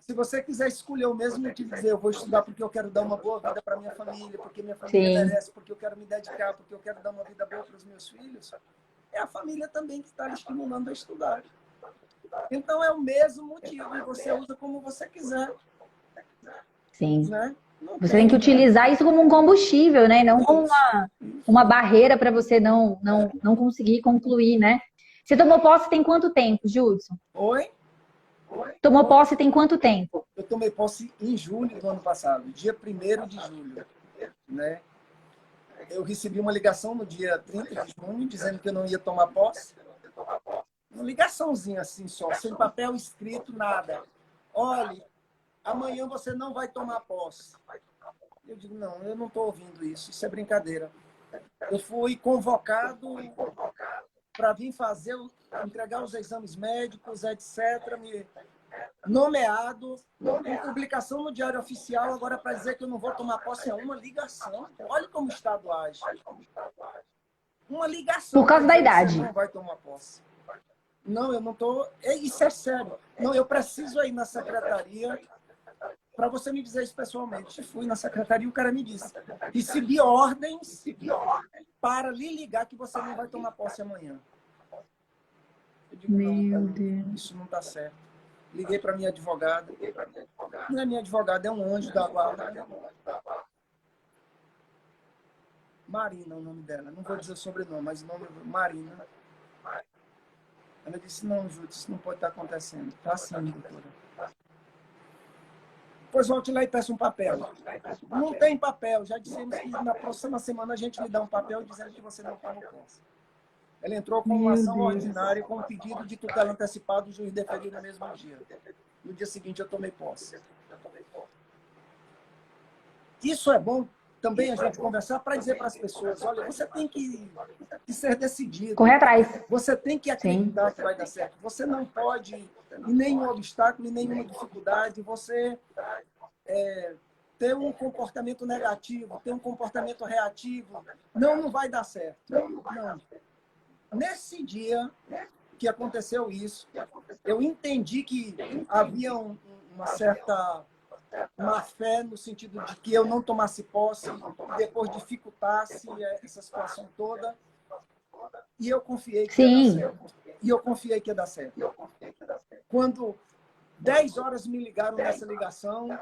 Se você quiser escolher o mesmo motivo, dizer eu vou estudar porque eu quero dar uma boa vida para minha família, porque minha família merece, porque eu quero me dedicar, porque eu quero dar uma vida boa para os meus filhos, é a família também que está lhe estimulando a estudar. Então é o mesmo motivo e você usa como você quiser. Sim. Né? Você tem que utilizar isso como um combustível, né? Não como uma barreira para você não conseguir concluir, né? Você tomou posse tem quanto tempo, Judson? Oi? Tomou posse tem quanto tempo? Eu tomei posse em julho do ano passado, dia 1º de julho. Né? Eu recebi uma ligação no dia 30 de junho, dizendo que eu não ia tomar posse. Uma ligaçãozinha assim só, sem papel escrito, nada. Olhe, amanhã você não vai tomar posse. Eu digo, não, eu não estou ouvindo isso, isso é brincadeira. Eu fui convocado para vir entregar os exames médicos, etc., me nomeado, em publicação no Diário Oficial, agora para dizer que eu não vou tomar posse é uma ligação. Olha como o Estado age. Uma ligação. Por causa da idade. Você não vai tomar posse. Não, eu não estou... Isso é sério. Não, eu preciso ir na secretaria para você me dizer isso pessoalmente. Fui na secretaria e o cara me disse. Recebi ordens para lhe ligar que você não vai tomar posse amanhã. Eu digo, Meu Deus. Isso não está certo. Liguei para minha advogada. Não é minha advogada, é um anjo da guarda. Marina é o nome dela. Não vou dizer o sobrenome, mas o nome é Marina. Ela disse, não, Júlio, isso não pode estar acontecendo. Está assim, doutora. Pois volte lá e peça um papel. Não tem papel. Já dissemos que na próxima semana a gente lhe dá um papel dizendo que você não tomou posse. Ela entrou com uma ação ordinária com um pedido de tutela antecipada, o juiz deferiu no mesmo dia. No dia seguinte eu tomei posse. Isso é bom também a gente conversar para dizer para as pessoas, olha, você tem que ser decidido. Correr atrás. Você tem que acreditar que vai dar certo. Você não pode, em nenhum obstáculo, em nenhuma dificuldade, você ter um comportamento negativo, ter um comportamento reativo. Não vai dar certo. Não. Nesse dia que aconteceu isso, eu entendi que havia uma certa má fé no sentido de que eu não tomasse posse e depois dificultasse essa situação toda. E eu confiei que ia dar certo. E eu confiei que ia dar certo. Quando 10 horas me ligaram nessa ligação,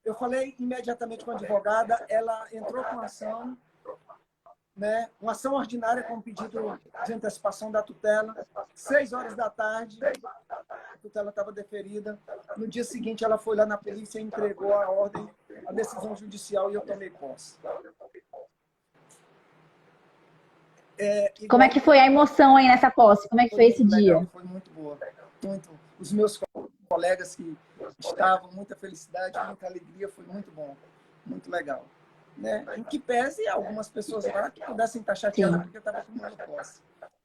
eu falei imediatamente com a advogada, ela entrou com ação, né? Uma ação ordinária com pedido de antecipação da tutela. 6 horas da tarde, a tutela estava deferida. No dia seguinte, ela foi lá na polícia e entregou a ordem, a decisão judicial, e eu tomei posse. Como é que foi a emoção aí nessa posse? Como é que foi esse dia? Foi muito boa. Os meus colegas que estavam, muita felicidade, muita alegria, foi muito bom. Muito legal. Né? Em que pese algumas pessoas lá que pudessem estar chateadas porque eu estava tomando posse.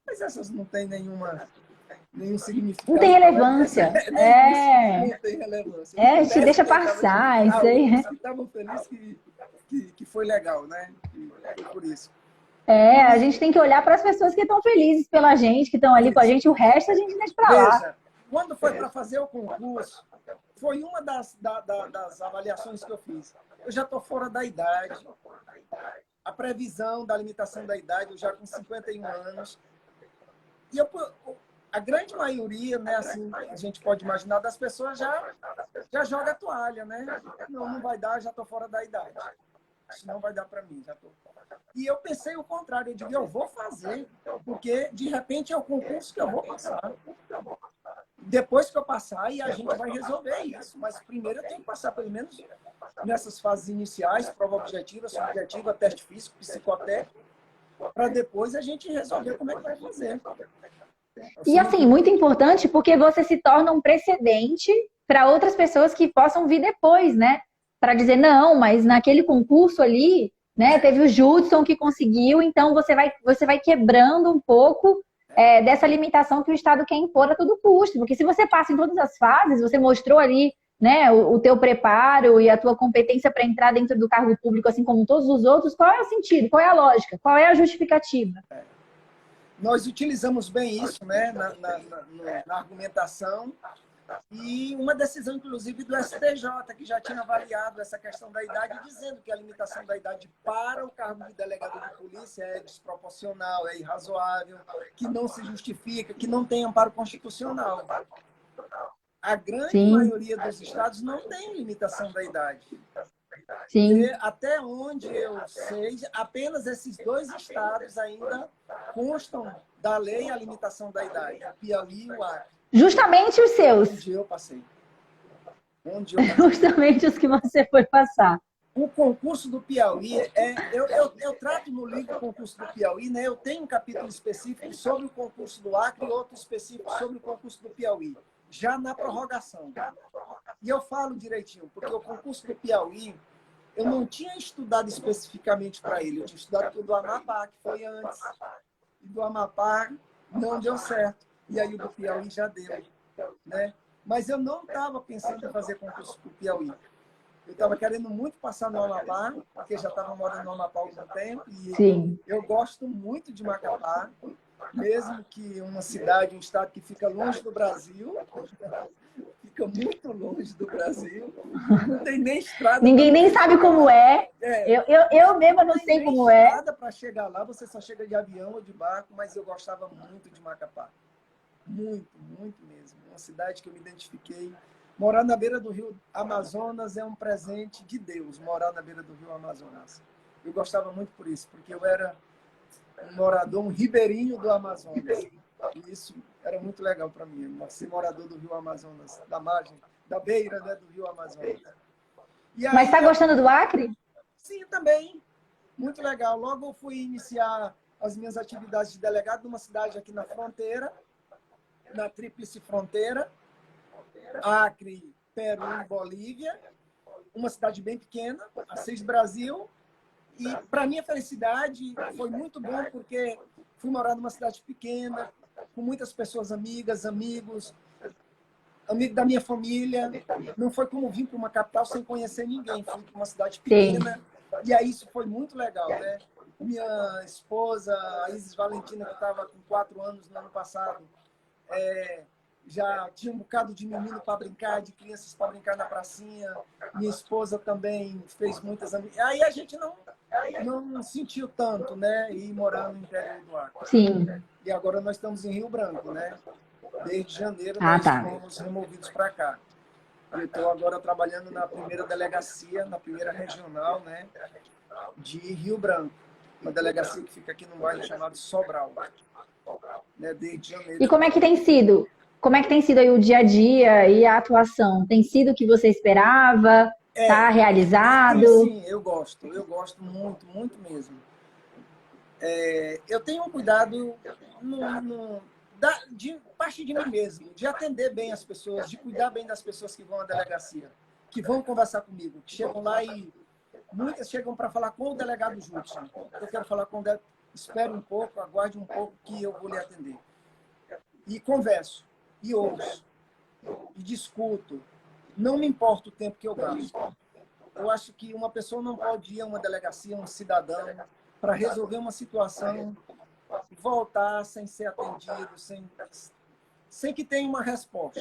Mas essas não têm nenhum significado. Não tem relevância. Não tem relevância. Te deixa passar, isso aí. Estavam felizes que foi legal, né? Foi por isso. A gente tem que olhar para as pessoas que estão felizes pela gente, que estão ali com a gente, o resto a gente deixa para lá. Veja, quando foi para fazer o concurso, foi uma das avaliações que eu fiz. Eu já estou fora da idade. A previsão da limitação da idade, eu já com 51 anos. E a grande maioria, né, assim, a gente pode imaginar, das pessoas já joga a toalha, né? Não vai dar, já estou fora da idade. Isso não vai dar para mim, já estou. E eu pensei o contrário, eu digo, eu vou fazer, porque de repente é o concurso que eu vou passar. Depois que eu passar, e a gente vai resolver isso. Mas primeiro eu tenho que passar, pelo menos nessas fases iniciais, prova objetiva, subjetiva, teste físico, psicotécnico, para depois a gente resolver como é que vai fazer. E assim, muito importante, porque você se torna um precedente para outras pessoas que possam vir depois, né? Para dizer, não, mas naquele concurso ali, né, teve o Judson que conseguiu, então você vai quebrando um pouco dessa limitação que o Estado quer impor a todo custo. Porque se você passa em todas as fases, você mostrou ali né, o teu preparo e a tua competência para entrar dentro do cargo público, assim como todos os outros, qual é o sentido? Qual é a lógica? Qual é a justificativa? Nós utilizamos bem isso, né, na argumentação, e uma decisão, inclusive, do STJ, que já tinha avaliado essa questão da idade, dizendo que a limitação da idade para o cargo de delegado de polícia é desproporcional, é irrazoável, que não se justifica, que não tem amparo constitucional. A grande maioria dos estados não tem limitação da idade. Sim. E, até onde eu sei, apenas esses 2 estados ainda constam da lei a limitação da idade, o Piauí e o Acre. Justamente os seus. Onde eu passei. Justamente os que você foi passar. O concurso do Piauí, eu trato no livro o concurso do Piauí, né? Eu tenho um capítulo específico sobre o concurso do Acre e outro específico sobre o concurso do Piauí, já na prorrogação. E eu falo direitinho, porque o concurso do Piauí, eu não tinha estudado especificamente para ele, eu tinha estudado o do Amapá, que foi antes. E do Amapá não deu certo. E aí o do Piauí já deu, né? Mas eu não estava pensando em fazer concurso para o Piauí. Eu estava querendo muito passar no Amapá, porque já estava morando no Amapá há algum tempo. E Sim. eu gosto muito de Macapá, mesmo que uma cidade, um estado que fica longe do Brasil, fica muito longe do Brasil, não tem nem estrada. Ninguém nem sabe como é. Eu mesma não sei como é. Não tem estrada para chegar lá, você só chega de avião ou de barco, mas eu gostava muito de Macapá. Muito, muito mesmo. Uma cidade que eu me identifiquei. Morar na beira do rio Amazonas é um presente de Deus, morar na beira do rio Amazonas. Eu gostava muito por isso, porque eu era um morador, um ribeirinho do Amazonas. E isso era muito legal para mim, ser morador do rio Amazonas, da margem, da beira, né, do rio Amazonas. E aí, mas está gostando do Acre? Sim, também. Muito legal. Logo eu fui iniciar as minhas atividades de delegado numa cidade aqui na fronteira, na tríplice fronteira, Acre, Peru e Bolívia, uma cidade bem pequena, Assis Brasil, e para minha felicidade foi muito bom porque fui morar numa cidade pequena, com muitas pessoas amigas, amigos da minha família, não foi como vir para uma capital sem conhecer ninguém, fui para uma cidade pequena. Sim. E aí isso foi muito legal, né? Minha esposa, a Isis Valentina, que estava com 4 anos no ano passado, já tinha um bocado de menino para brincar, de crianças para brincar na pracinha. Minha esposa também fez muitas amigas. Aí a gente não sentiu tanto, né? Ir morar no interior do Acre. Sim. E agora nós estamos em Rio Branco, né? Desde janeiro nós fomos removidos para cá. Eu estou agora trabalhando na primeira delegacia, na primeira regional, né? De Rio Branco. Uma delegacia que fica aqui num bairro chamado Sobral. Né? Desde janeiro. E como é que tem sido? Como é que tem sido aí o dia a dia e a atuação? Tem sido o que você esperava? Está realizado? Sim, eu gosto muito, muito mesmo. Eu tenho um cuidado de parte de mim mesmo, de atender bem as pessoas, de cuidar bem das pessoas que vão à delegacia, que vão conversar comigo, que chegam lá e muitas chegam para falar com o delegado Judson. Eu quero falar com o delegado, espere um pouco, aguarde um pouco que eu vou lhe atender. E converso. E ouço, e discuto. Não me importa o tempo que eu gasto. Eu acho que uma pessoa não pode ir a uma delegacia, um cidadão, para resolver uma situação, voltar sem ser atendido, sem que tenha uma resposta.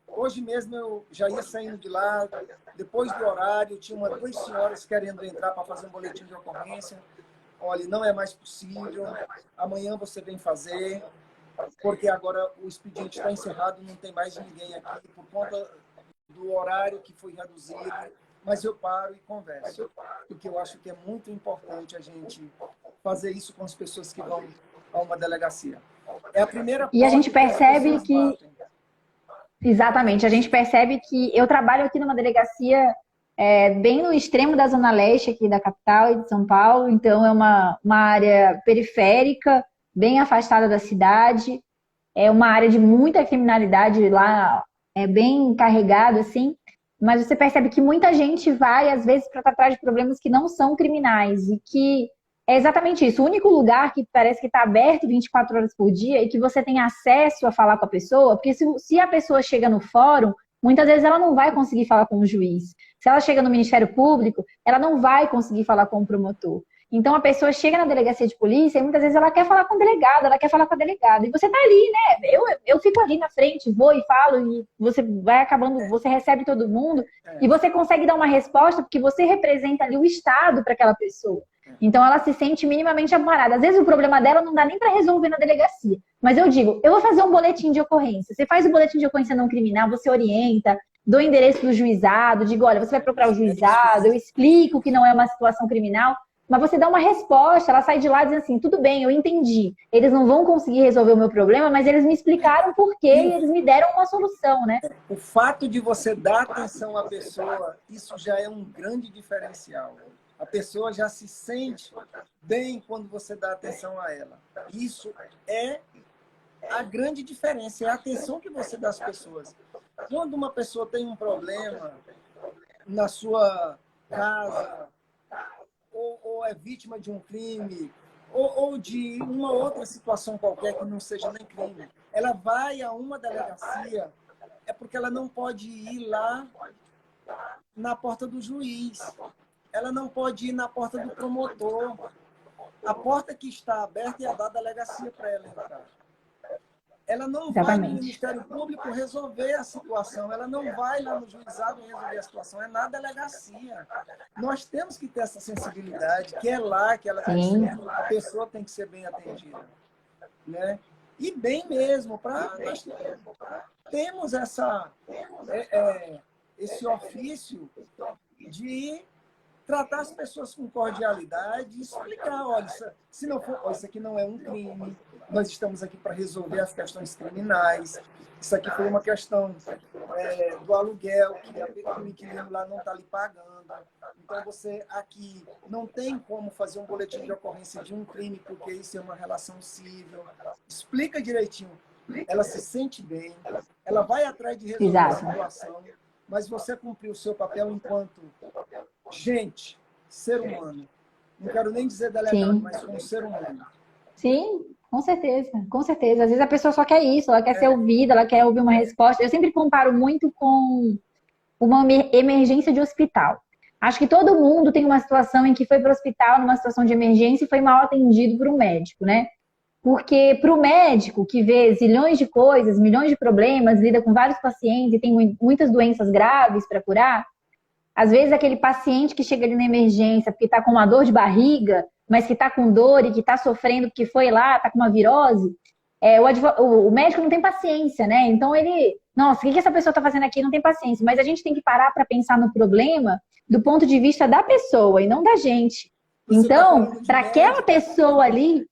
Hoje mesmo eu já ia saindo de lá, depois do horário, tinha 2 senhoras querendo entrar para fazer um boletim de ocorrência. Olha, não é mais possível, amanhã você vem fazer, porque agora o expediente está encerrado, não tem mais ninguém aqui, por conta do horário que foi reduzido, mas eu paro e converso, porque eu acho que é muito importante a gente fazer isso com as pessoas que vão a uma delegacia. É a primeira e a gente percebe que... Exatamente, a gente percebe que eu trabalho aqui numa delegacia bem no extremo da Zona Leste aqui da capital de São Paulo, então é uma área periférica, bem afastada da cidade, é uma área de muita criminalidade lá, é bem carregado, assim, mas você percebe que muita gente vai, às vezes, para tratar de problemas que não são criminais, e que é exatamente isso, o único lugar que parece que está aberto 24 horas por dia e que você tem acesso a falar com a pessoa, porque se a pessoa chega no fórum, muitas vezes ela não vai conseguir falar com o juiz. Se ela chega no Ministério Público, ela não vai conseguir falar com o promotor. Então a pessoa chega na delegacia de polícia e muitas vezes ela quer falar com o delegado, ela quer falar com a delegada. E você tá ali, né? Eu fico ali na frente, vou e falo, e você vai acabando, você recebe todo mundo, e você consegue dar uma resposta porque você representa ali o Estado para aquela pessoa. Então ela se sente minimamente amparada. Às vezes o problema dela não dá nem para resolver na delegacia. Mas eu digo, eu vou fazer um boletim de ocorrência. Você faz o boletim de ocorrência não criminal, você orienta, dou o endereço do juizado, digo, olha, você vai procurar o juizado, eu explico que não é uma situação criminal. Mas você dá uma resposta, ela sai de lá dizendo assim, tudo bem, eu entendi. Eles não vão conseguir resolver o meu problema, mas eles me explicaram por quê e eles me deram uma solução, né? O fato de você dar atenção à pessoa, isso já é um grande diferencial. A pessoa já se sente bem quando você dá atenção a ela. Isso é a grande diferença, é a atenção que você dá às pessoas. Quando uma pessoa tem um problema na sua casa, ou é vítima de um crime, ou de uma outra situação qualquer que não seja nem crime, ela vai a uma delegacia, é porque ela não pode ir lá na porta do juiz, ela não pode ir na porta do promotor. A porta que está aberta é a da delegacia para ela entrar. Ela não vai no Ministério Público resolver a situação, ela não vai lá no juizado resolver a situação, é na delegacia. Nós temos que ter essa sensibilidade, que é lá que ela a pessoa tem que ser bem atendida. Né? E bem mesmo, nós temos esse ofício de tratar as pessoas com cordialidade e explicar, olha, se não for, isso aqui não é um crime, nós estamos aqui para resolver as questões criminais, isso aqui foi uma questão do aluguel, que o inquilino lá não está lhe pagando, então você aqui não tem como fazer um boletim de ocorrência de um crime, porque isso é uma relação civil, explica direitinho, ela se sente bem, ela vai atrás de resolver a situação, mas você cumpriu o seu papel enquanto gente, ser humano. Não quero nem dizer delegado, mas como ser humano. Sim, com certeza, com certeza. Às vezes a pessoa só quer isso, ela quer ser ouvida, ela quer ouvir uma resposta. Eu sempre comparo muito com uma emergência de hospital. Acho que todo mundo tem uma situação em que foi para o hospital numa situação de emergência e foi mal atendido por um médico, né? Porque para o médico que vê zilhões de coisas, milhões de problemas, lida com vários pacientes e tem muitas doenças graves para curar, às vezes aquele paciente que chega ali na emergência porque está com uma dor de barriga, mas que está com dor e que está sofrendo porque foi lá, está com uma virose, o médico não tem paciência, né? Então ele, nossa, o que essa pessoa está fazendo aqui? Não tem paciência. Mas a gente tem que parar para pensar no problema do ponto de vista da pessoa e não da gente. Então, para aquela pessoa ali,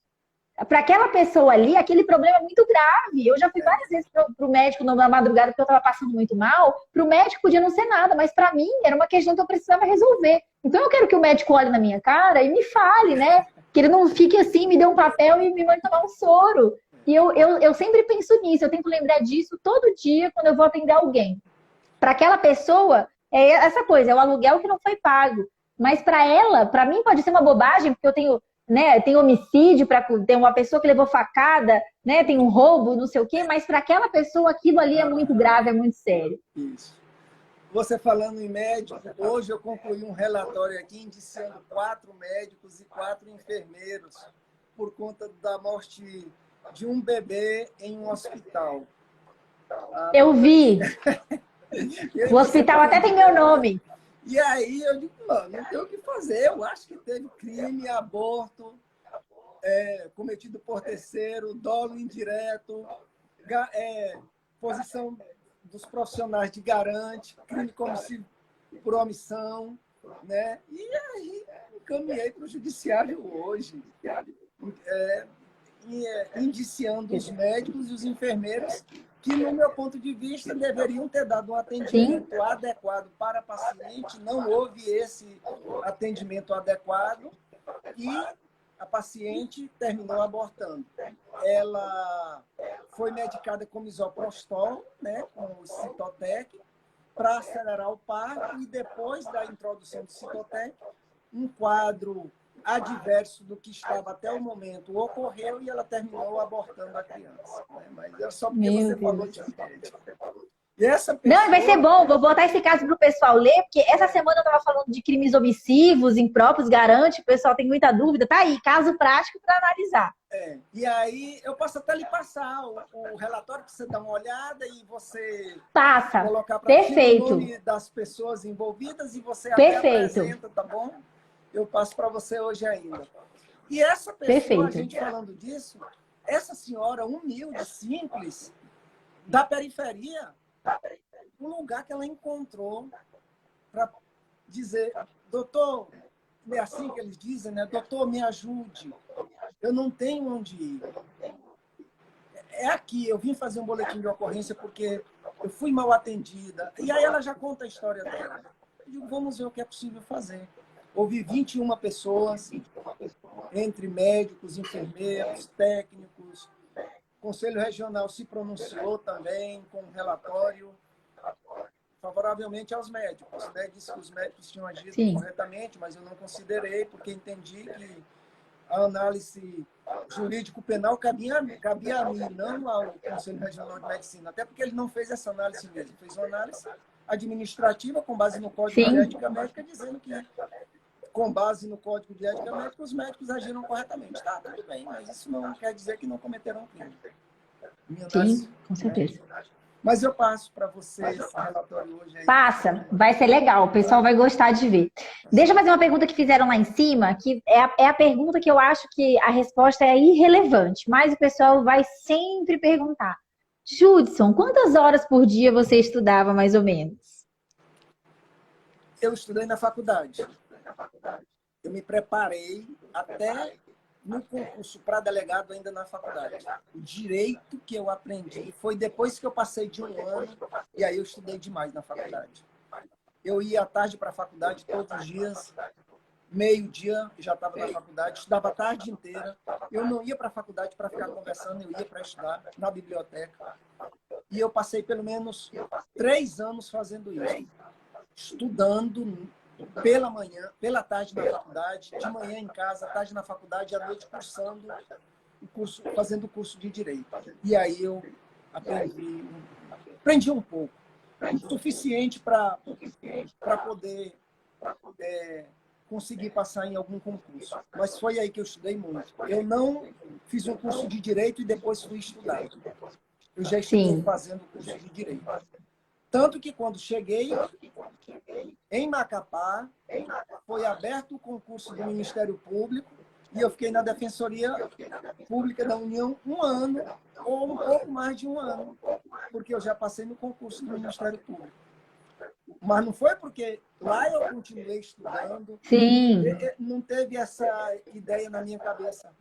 aquele problema é muito grave. Eu já fui várias vezes para o médico na madrugada porque eu estava passando muito mal. Para o médico podia não ser nada, mas para mim era uma questão que eu precisava resolver. Então eu quero que o médico olhe na minha cara e me fale, né? Que ele não fique assim, me dê um papel e me mande tomar um soro. E eu sempre penso nisso, eu tento lembrar disso todo dia quando eu vou atender alguém. Para aquela pessoa, é essa coisa, é o aluguel que não foi pago. Mas para ela, para mim pode ser uma bobagem, porque eu tenho... Né, tem homicídio, tem uma pessoa que levou facada, né, tem um roubo, não sei o quê, mas para aquela pessoa aquilo ali é muito grave, é muito sério. Isso. Você falando em médico, hoje eu concluí um relatório aqui indiciando 4 médicos e 4 enfermeiros por conta da morte de um bebê em um hospital. Eu vi. O hospital até tem meu nome. E aí eu digo, não tem o que fazer. Eu acho que teve crime, aborto, cometido por terceiro, dolo indireto, posição dos profissionais de garante, crime cometido por omissão, né? E aí encaminhei para o judiciário hoje, indiciando os médicos e os enfermeiros que, no meu ponto de vista, deveriam ter dado um atendimento adequado para a paciente. Não houve esse atendimento adequado e a paciente terminou abortando. Ela foi medicada com misoprostol, né, com o Citotec, para acelerar o parto, e depois da introdução do Citotec, um quadro adverso do que estava até o momento ocorreu e ela terminou abortando a criança. Né? Mas é só porque você falou de médico. E essa Não, e vai ser pessoa, bom, vou botar esse caso pro pessoal ler, porque essa semana eu tava falando de crimes omissivos, impróprios, garante, o pessoal tem muita dúvida. Tá aí, caso prático para analisar. e aí eu posso até lhe passar o relatório para você dar uma olhada e você Passa. colocar para cima o Perfeito. nome das pessoas envolvidas e você até Perfeito. apresenta, tá bom? Eu passo para você hoje ainda. E essa pessoa, a Perfeito. gente falando disso, essa senhora humilde, simples, da periferia, um lugar que ela encontrou para dizer, doutor, é assim que eles dizem, né? Doutor, me ajude. Eu não tenho onde ir. É aqui, eu vim fazer um boletim de ocorrência porque eu fui mal atendida. E aí ela já conta a história dela. Eu digo, vamos ver o que é possível fazer. Houve 21 pessoas, entre médicos, enfermeiros, técnicos. O Conselho Regional se pronunciou também com um relatório favoravelmente aos médicos, né? Disse que os médicos tinham agido Sim. corretamente, mas eu não considerei, porque entendi que a análise jurídico-penal cabia a mim, não ao Conselho Regional de Medicina, até porque ele não fez essa análise mesmo, fez uma análise administrativa com base no Código de Sim. Ética Médica, dizendo que, com base no Código de Ética Médica, os médicos agiram corretamente. Tá, tudo bem, mas isso não quer dizer que não cometeram crime. Minha análise, Sim, com certeza. né? Mas eu passo para você esse relatório hoje aí. Passa, vai ser legal, o pessoal vai gostar de ver. Deixa eu fazer uma pergunta que fizeram lá em cima, que é a pergunta que eu acho que a resposta é irrelevante, mas o pessoal vai sempre perguntar. Judson, quantas horas por dia você estudava, mais ou menos? Eu estudei na faculdade. Eu me preparei até no concurso para delegado ainda na faculdade. O direito que eu aprendi foi depois que eu passei de um ano e aí eu estudei demais na faculdade. Eu ia à tarde para a faculdade todos os dias, meio-dia já estava na faculdade, estudava a tarde inteira. Eu não ia para a faculdade para ficar conversando, eu ia para estudar na biblioteca. E eu passei pelo menos 3 anos fazendo isso, estudando pela manhã, pela tarde na faculdade, de manhã em casa, à tarde na faculdade, à noite cursando o curso, fazendo o curso de Direito. E aí eu aprendi um pouco, o suficiente para poder conseguir passar em algum concurso. Mas foi aí que eu estudei muito. Eu não fiz um curso de Direito e depois fui estudar. Eu já estudei Sim. fazendo curso de Direito. Tanto que quando cheguei em Macapá, foi aberto o concurso do Ministério Público e eu fiquei na Defensoria Pública da União 1 ano, ou um pouco mais de 1 ano, porque eu já passei no concurso do Ministério Público. Mas não foi porque lá eu continuei estudando, Sim. não teve essa ideia na minha cabeça.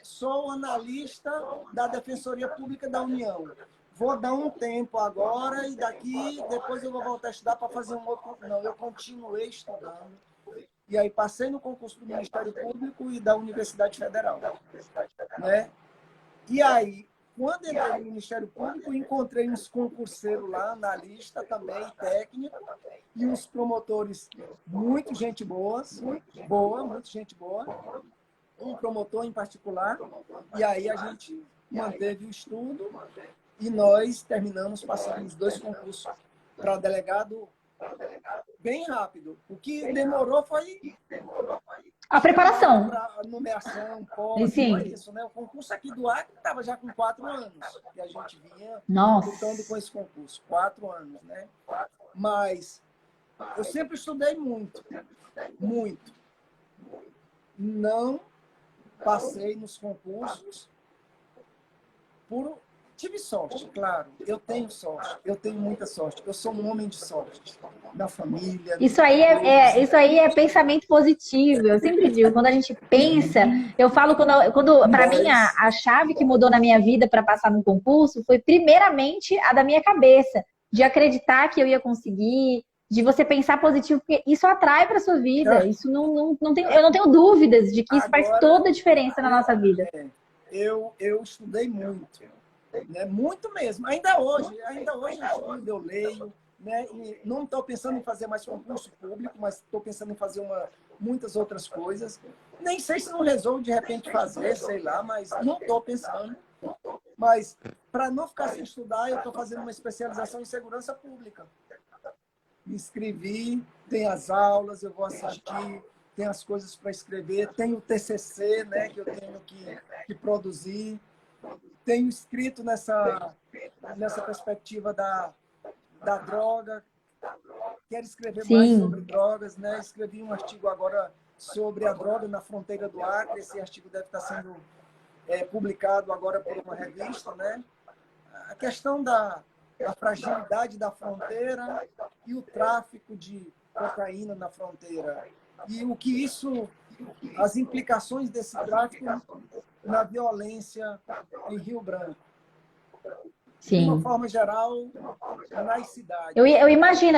Sou analista da Defensoria Pública da União. Vou dar um tempo agora e depois eu vou voltar a estudar para fazer um outro. Não, eu continuei estudando. E aí passei no concurso do Ministério Público e da Universidade Federal, né? E aí, quando entrei no Ministério Público, encontrei uns concurseiros lá, analista também, técnico, e uns promotores, muito gente boa, muito gente boa, um promotor em particular, e aí a gente manteve o estudo e nós terminamos passando os 2 concursos para delegado bem rápido. O que demorou foi A preparação. para nomeação, pós, Sim. foi isso, né? O concurso aqui do Acre estava já com 4 anos, que a gente vinha Nossa. lutando com esse concurso, 4 anos, né? Mas eu sempre estudei muito, muito. Não passei nos concursos tive sorte, claro. Eu tenho sorte, eu tenho muita sorte. Eu sou um homem de sorte, da família. Isso aí é pensamento positivo. Eu sempre digo, quando a gente pensa, eu falo quando para mim a chave que mudou na minha vida para passar no concurso foi primeiramente a da minha cabeça, de acreditar que eu ia conseguir, de você pensar positivo, porque isso atrai para sua vida. Isso não tem, eu não tenho dúvidas de que isso faz toda a diferença na nossa vida. Eu estudei muito, né? Muito mesmo. Ainda hoje eu estudo, eu leio, né? E não estou pensando em fazer mais concurso público, mas estou pensando em fazer muitas outras coisas. Nem sei se não resolvo de repente fazer, sei lá, mas não estou pensando. Mas, para não ficar sem estudar, eu estou fazendo uma especialização em segurança pública. Me inscrevi, tem as aulas, eu vou assistir, tem as coisas para escrever, tem o TCC, né, que eu tenho que produzir. Tenho escrito nessa perspectiva da droga, quero escrever mais sobre drogas, né? Escrevi um artigo agora sobre a droga na fronteira do Acre, esse artigo deve estar sendo publicado agora por uma revista, né? A questão da fragilidade da fronteira e o tráfico de cocaína na fronteira. E o que isso, as implicações desse tráfico na violência em Rio Branco. Sim. De uma forma geral, nas cidades. Eu imagino,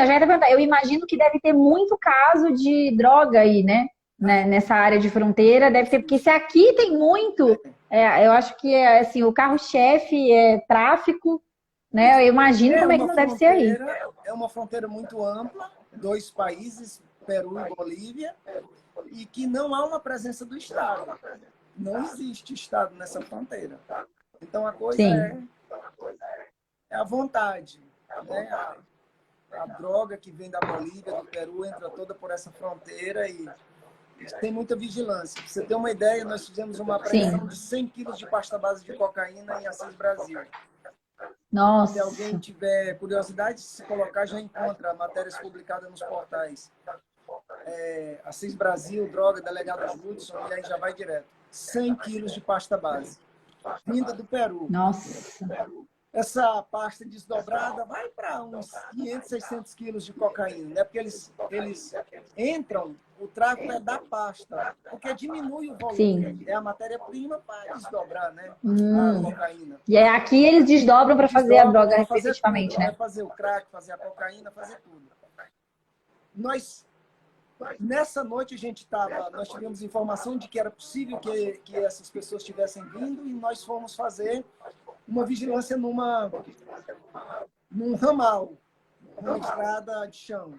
eu imagino que deve ter muito caso de droga aí, né? Nessa área de fronteira, deve ter, porque se aqui tem muito, eu acho que assim, o carro-chefe é tráfico, né? Eu imagino como é que não deve ser aí. É uma fronteira muito ampla, 2 países, Peru e Bolívia, e que não há uma presença do Estado. Não existe Estado nessa fronteira. Então a coisa é a vontade, né? A droga que vem da Bolívia, do Peru, entra toda por essa fronteira e tem muita vigilância. Pra você ter uma ideia, nós fizemos uma apreensão de 100 quilos de pasta base de cocaína em Assis Brasil. Nossa. Se alguém tiver curiosidade, se colocar, já encontra matérias publicadas nos portais. Assis Brasil, droga, delegado Judson, e aí já vai direto. 100 quilos de pasta base, vinda do Peru. Nossa. Essa pasta desdobrada vai para uns 500, 600 quilos de cocaína, né? Porque eles entram, o tráfico é da pasta, porque diminui o volume. Sim. É a matéria-prima para desdobrar, né? A cocaína. E aqui eles desdobram para fazer a droga efetivamente, né? Fazer o crack, fazer a cocaína, fazer tudo. Nessa noite nós tivemos informação de que era possível que essas pessoas estivessem vindo e nós fomos fazer uma vigilância num ramal, numa estrada de chão.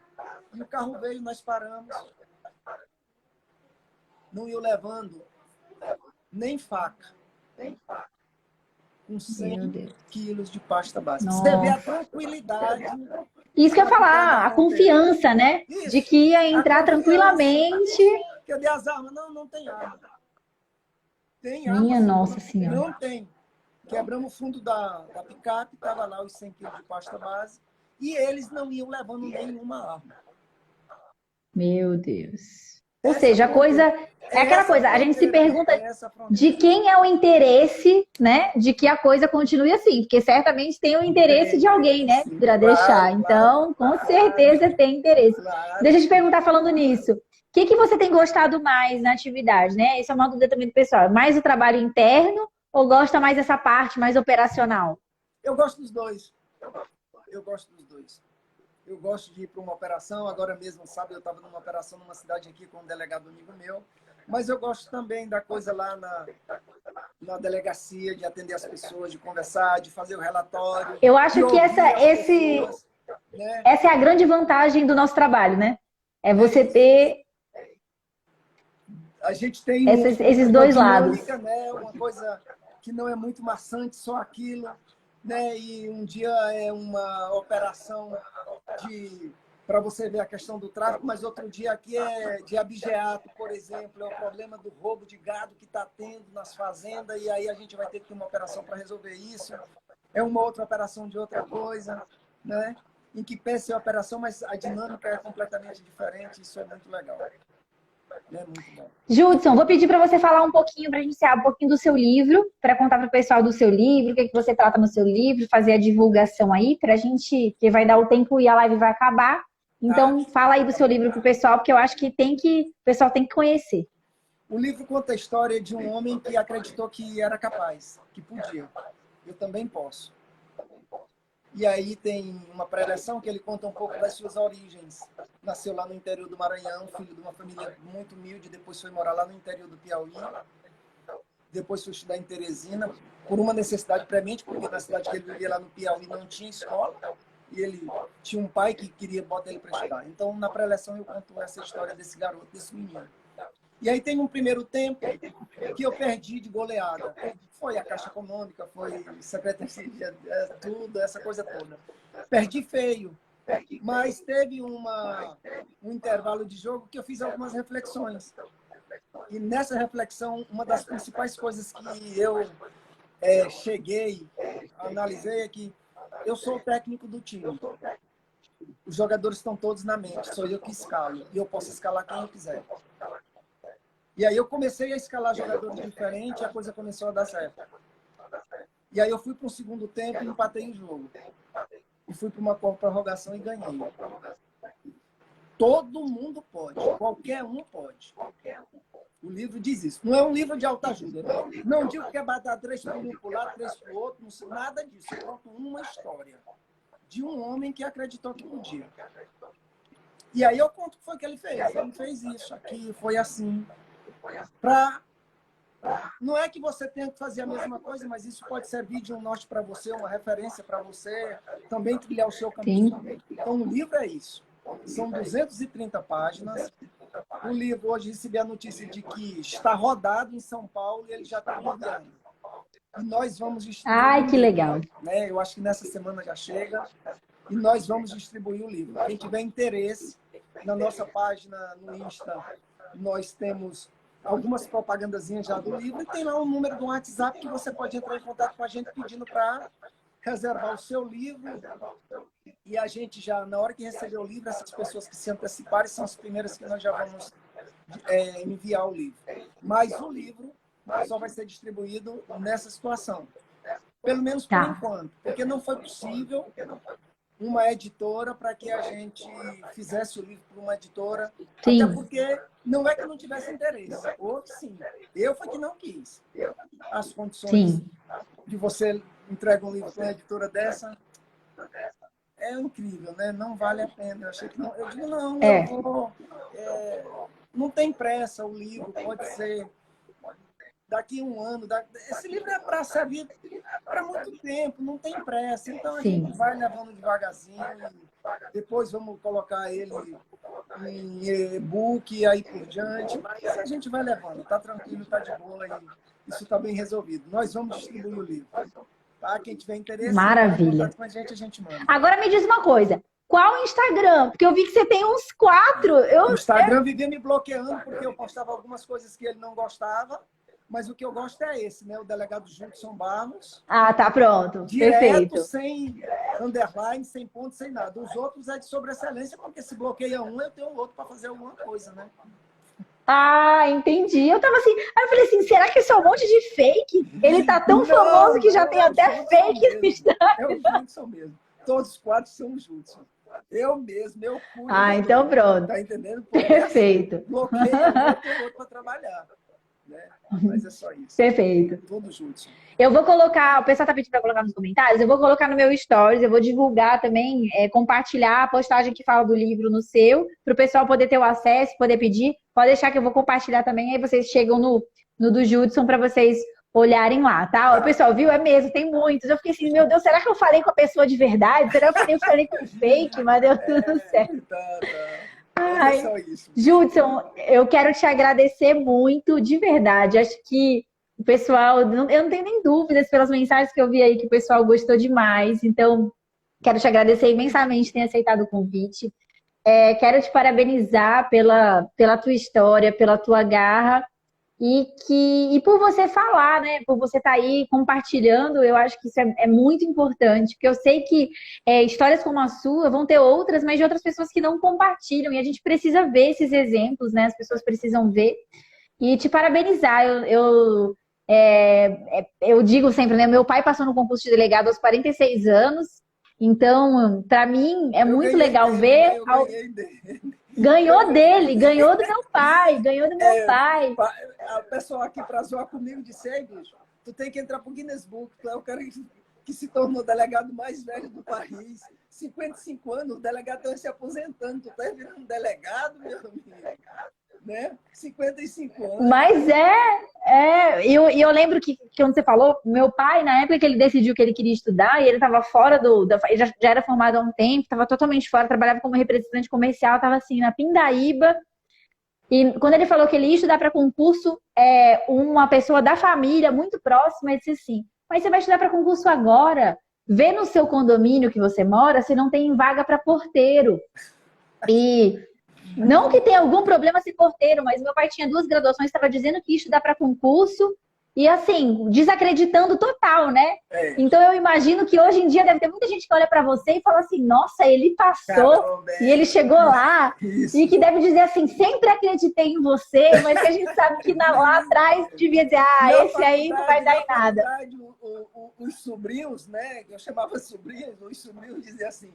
E o carro veio, nós paramos, não ia levando nem faca, com 100 quilos de pasta base. Você vê a tranquilidade. Isso que eu ia falar, a confiança, né? Isso, de que ia entrar tranquilamente. Cadê as armas? Não tem arma. Tem arma. Minha Nossa Senhora. Não tem. Quebramos o fundo da picape, estava lá os 100 quilos de pasta base, e eles não iam levando nenhuma arma. Meu Deus. Ou seja, a coisa é aquela coisa, a gente se pergunta de quem é o interesse, né, de que a coisa continue assim, porque certamente tem o interesse de alguém, né, para deixar. Então, com certeza tem interesse. Deixa eu te perguntar falando nisso. O que você tem gostado mais na atividade, né? Isso é uma dúvida também do pessoal. Mais o trabalho interno ou gosta mais dessa parte mais operacional? Eu gosto dos dois. Eu gosto dos dois. Eu gosto de ir para uma operação. Agora mesmo, sabe, eu estava numa operação numa cidade aqui com um delegado amigo meu. Mas eu gosto também da coisa lá na delegacia, de atender as pessoas, de conversar, de fazer o relatório. Eu acho que essa é a grande vantagem do nosso trabalho, né? É você ter... A gente tem esses dois lados. Né? Uma coisa que não é muito maçante, só aquilo. Né? E um dia é uma operação para você ver a questão do tráfico, mas outro dia aqui é de abigeato, por exemplo, é o problema do roubo de gado que está tendo nas fazendas, e aí a gente vai ter que ter uma operação para resolver isso. É uma outra operação de outra coisa, né? Em que pensa em operação, mas a dinâmica é completamente diferente, isso é muito legal. É muito bom. Judson, vou pedir para você falar um pouquinho, para a gente encerrar um pouquinho do seu livro, para contar para o pessoal do seu livro, o que você trata no seu livro, fazer a divulgação aí, para a gente, que vai dar o tempo e a live vai acabar. Então, fala aí do seu livro para o pessoal, porque eu acho que o pessoal tem que conhecer. O livro conta a história de um homem que acreditou que era capaz, que podia. Eu também posso. E aí tem uma preleção que ele conta um pouco das suas origens. Nasceu lá no interior do Maranhão, filho de uma família muito humilde, depois foi morar lá no interior do Piauí. Depois foi estudar em Teresina, por uma necessidade premente, porque na cidade que ele vivia lá no Piauí não tinha escola. E ele tinha um pai que queria botar ele para estudar. Então, na preleção, eu conto essa história desse garoto, desse menino. E aí tem um primeiro tempo que eu perdi de goleada. Foi a Caixa Econômica, foi Secretaria, tudo, essa coisa toda. Perdi feio. Mas teve um intervalo de jogo que eu fiz algumas reflexões. E nessa reflexão, uma das principais coisas que eu cheguei, analisei é que eu sou o técnico do time. Os jogadores estão todos na mente, sou eu que escalo. E eu posso escalar quem eu quiser. E aí eu comecei a escalar jogadores diferentes e a coisa começou a dar certo. E aí eu fui para o segundo tempo e empatei o jogo. E fui para uma prorrogação e ganhei. Todo mundo pode, qualquer um pode. O livro diz isso. Não é um livro de autoajuda. Não digo que é bater 3 para um para o lado, 3 para o outro, não sei, nada disso. Eu conto uma história de um homem que acreditou que podia. E aí eu conto o que foi que ele fez. Ele fez isso, aqui, foi assim. Não é que você tenha que fazer a mesma coisa, mas isso pode servir de um norte para você, uma referência para você, também trilhar o seu caminho. Sim. Então, o livro é isso. São 230 páginas. O livro, hoje, recebi a notícia de que está rodado em São Paulo e ele já está rodando. E nós vamos distribuir. Ai, que legal. Né? Eu acho que nessa semana já chega. E nós vamos distribuir o livro. Quem tiver interesse, na nossa página no Insta, nós temos algumas propagandazinhas já do livro e tem lá um número do WhatsApp que você pode entrar em contato com a gente pedindo para reservar o seu livro. E a gente já, na hora que receber o livro, essas pessoas que se anteciparem são as primeiras que nós já vamos enviar o livro. Mas o livro só vai ser distribuído nessa situação. Pelo menos por enquanto. Porque não foi possível uma editora para que a gente fizesse o livro para uma editora. Sim. Até porque não é que eu não tivesse interesse. Ou sim. Eu foi que não quis. As condições de você entregar um livro para uma editora dessa é incrível, né? Não vale a pena. Eu achei que não. Eu digo, não, eu vou. Não tem pressa o livro, pode ser daqui a um ano. Esse livro é para servir para muito tempo, não tem pressa. Então a gente vai levando devagarzinho. Depois vamos colocar ele em e-book e aí por diante. Mas a gente vai levando, tá tranquilo, tá de boa e isso está bem resolvido. Nós vamos distribuir o livro. Tá? Quem tiver interesse, maravilha. Com a gente manda. Agora me diz uma coisa. Qual o Instagram? Porque eu vi que você tem uns 4. O Instagram vivia me bloqueando porque eu postava algumas coisas que ele não gostava. Mas o que eu gosto é esse, né? O delegado Judson Barros. Ah, tá pronto. Direto, Perfeito. sem underline, sem ponto, sem nada. Os outros é de sobreexcelência, porque se bloqueia um, eu tenho outro para fazer alguma coisa, né? Ah, entendi. Eu tava assim, aí eu falei assim, será que isso é um monte de fake? Ele tá tão famoso que já tem até fake no Instagram. É o Judson mesmo. Todos os 4 são o Judson. Eu mesmo, eu cuido. Ah, então pronto. Tá entendendo? Porque perfeito. Assim, bloqueia, eu tenho outro para trabalhar. Né? Mas é só isso. Perfeito. Todo Judson. Eu vou colocar, o pessoal tá pedindo para colocar nos comentários, eu vou colocar no meu stories, eu vou divulgar também, compartilhar a postagem que fala do livro no seu, para o pessoal poder ter o acesso, poder pedir. Pode deixar que eu vou compartilhar também, aí vocês chegam no do Judson para vocês olharem lá, tá? O pessoal viu? É mesmo, tem muitos. Eu fiquei assim, meu Deus, será que eu falei com a pessoa de verdade? Será que eu falei com fake? Mas deu tudo certo. Tá. Ai, Judson, eu quero te agradecer muito, de verdade. Acho que o pessoal, eu não tenho nem dúvidas pelas mensagens que eu vi aí que o pessoal gostou demais. Então, quero te agradecer imensamente por ter aceitado o convite. Quero te parabenizar pela tua história, pela tua garra e por você falar, né? Por você estar aí compartilhando. Eu acho que isso é muito importante, porque eu sei que histórias como a sua vão ter outras, mas de outras pessoas que não compartilham, e a gente precisa ver esses exemplos, né? As pessoas precisam ver. E te parabenizar. Eu digo sempre, né? Meu pai passou no concurso de delegado aos 46 anos, então, para mim, é muito legal ver. Ganhou dele, ganhou do meu pai, ganhou do meu pai. A pessoa aqui para zoar comigo disse, bicho, tu tem que entrar pro Guinness Book, tu é o cara que se tornou o delegado mais velho do país. 55 anos, o delegado está se aposentando, tu tá virando delegado, meu amigo. Né? 55 anos. Mas eu lembro que quando você falou, meu pai, na época que ele decidiu que ele queria estudar, e ele estava fora ele já era formado há um tempo, estava totalmente fora, trabalhava como representante comercial, estava assim, na Pindaíba, E quando ele falou que ele ia estudar para concurso, uma pessoa da família muito próxima disse assim: mas você vai estudar para concurso agora? Vê no seu condomínio que você mora se não tem vaga para porteiro. E não que tenha algum problema ser porteiro, mas meu pai tinha 2 graduações, estava dizendo que ia estudar para concurso e assim, desacreditando total, né? Então eu imagino que hoje em dia deve ter muita gente que olha para você e fala assim: nossa, ele passou. Caramba, e ele chegou lá. Isso. E que deve dizer assim: sempre acreditei em você, mas que a gente sabe que lá atrás devia dizer: esse aí não vai dar em nada. Os sobrinhos, né? Eu chamava sobrinhos, os sobrinhos diziam assim: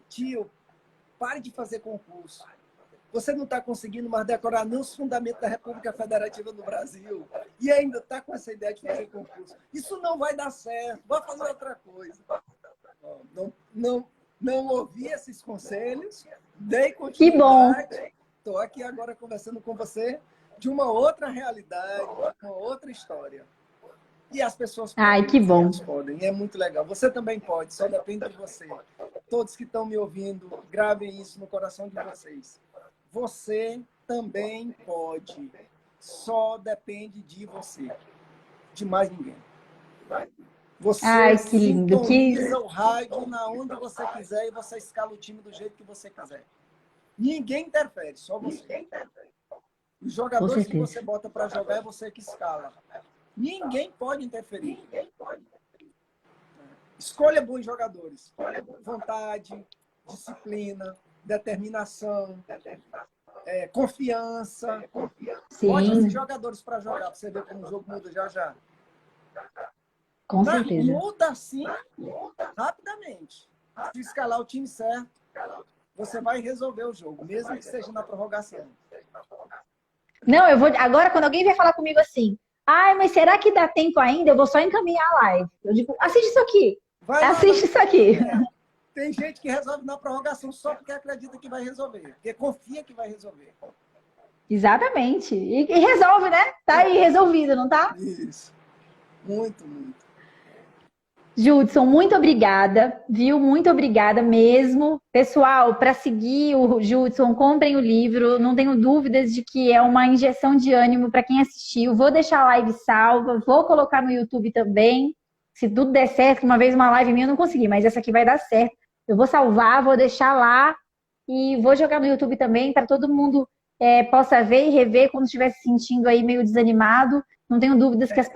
tio, pare de fazer concurso. Você não está conseguindo mais decorar nem os fundamentos da República Federativa do Brasil e ainda está com essa ideia de fazer concurso. Isso não vai dar certo, vai fazer outra coisa. Não ouvi esses conselhos, dei continuidade. Estou aqui agora conversando com você de uma outra realidade, uma outra história. E as pessoas podem. Ai, que bom. Podem, é muito legal. Você também pode, só depende de você. Todos que estão me ouvindo, gravem isso no coração de vocês. Você também pode. Só depende de você. De mais ninguém. Você que lindo. Sintoniza o rádio na onde você quiser e você escala o time do jeito que você quiser. Ninguém interfere, só você. Os jogadores que você bota para jogar é você que escala. Ninguém pode interferir. Escolha bons jogadores. Vontade, disciplina, determinação, confiança. Bota esses jogadores para jogar, para você ver como o jogo muda já já. Com certeza. Muda assim, rapidamente. Se escalar o time certo, você vai resolver o jogo, mesmo que seja na prorrogação. Não, eu vou. Agora, quando alguém vier falar comigo assim: ai, mas será que dá tempo ainda? Eu vou só encaminhar a live. Eu digo: assiste isso aqui. Assiste isso aqui. Tem gente que resolve na prorrogação só porque acredita que vai resolver. Porque confia que vai resolver. Exatamente. E resolve, né? Tá aí resolvido, não tá? Isso. Muito, muito. Judson, muito obrigada, viu? Muito obrigada mesmo. Pessoal, para seguir o Judson, comprem o livro. Não tenho dúvidas de que é uma injeção de ânimo para quem assistiu. Vou deixar a live salva, vou colocar no YouTube também. Se tudo der certo, que uma vez uma live minha eu não consegui, mas essa aqui vai dar certo. Eu vou salvar, vou deixar lá e vou jogar no YouTube também para todo mundo possa ver e rever quando estiver se sentindo aí meio desanimado. Não tenho dúvidas que as